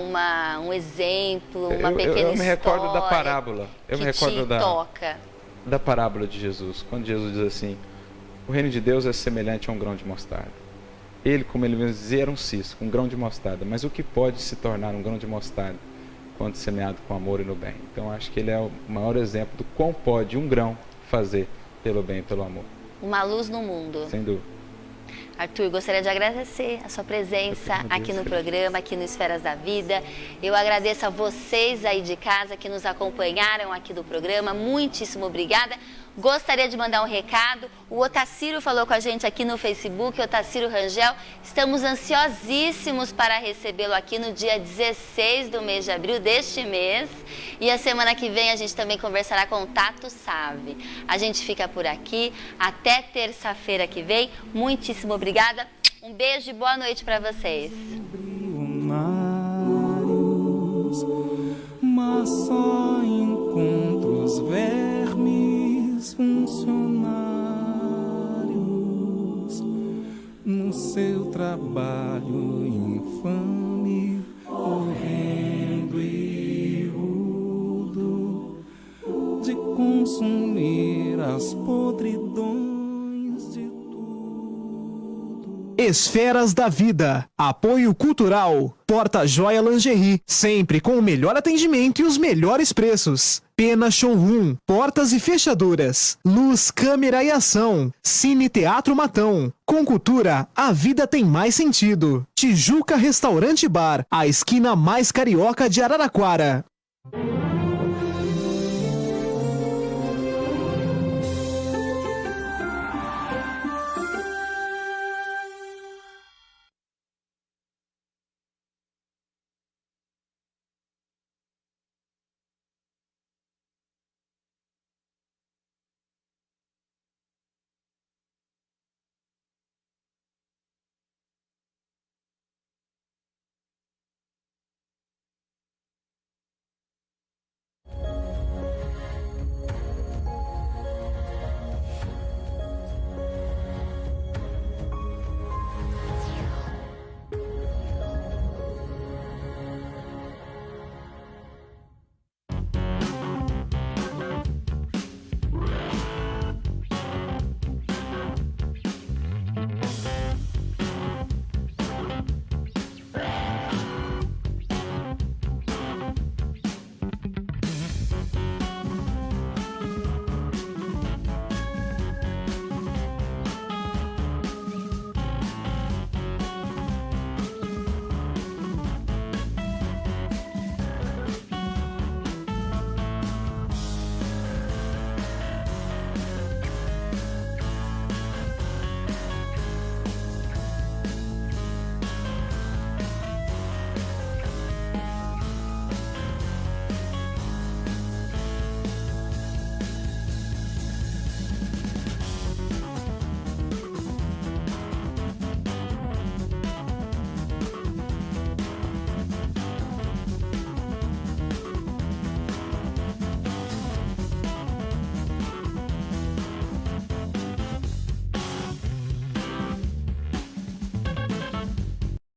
um exemplo, uma pequena história. Eu me recordo da parábola. Eu me recordo toca. Da parábola de Jesus, quando Jesus diz assim: o reino de Deus é semelhante a um grão de mostarda. Ele, como ele mesmo dizia, era um cisco, um grão de mostarda. Mas o que pode se tornar um grão de mostarda quando semeado com amor e no bem? Então acho que ele é o maior exemplo do quão pode um grão fazer pelo bem e pelo amor. Uma luz no mundo. Sem dúvida. Arthur, gostaria de agradecer a sua presença aqui no programa, aqui no Esferas da Vida. Eu agradeço a vocês aí de casa que nos acompanharam aqui do programa. Muitíssimo obrigada. Gostaria de mandar um recado. O Otacílio falou com a gente aqui no Facebook, Otacílio Rangel. Estamos ansiosíssimos para recebê-lo aqui no dia 16 do mês de abril deste mês. E a semana que vem a gente também conversará com o Tato Save. A gente fica por aqui. Até terça-feira que vem. Muitíssimo obrigada. Um beijo e boa noite para vocês. Mas só encontro os vermes funcionários no seu trabalho infame, horrendo e rudo de consumir as podridões de Esferas da Vida. Apoio cultural. Porta Joia Lingerie. Sempre com o melhor atendimento e os melhores preços. Pena Showroom. Portas e fechaduras. Luz, câmera e ação. Cine Teatro Matão. Com cultura, a vida tem mais sentido. Tijuca Restaurante Bar. A esquina mais carioca de Araraquara.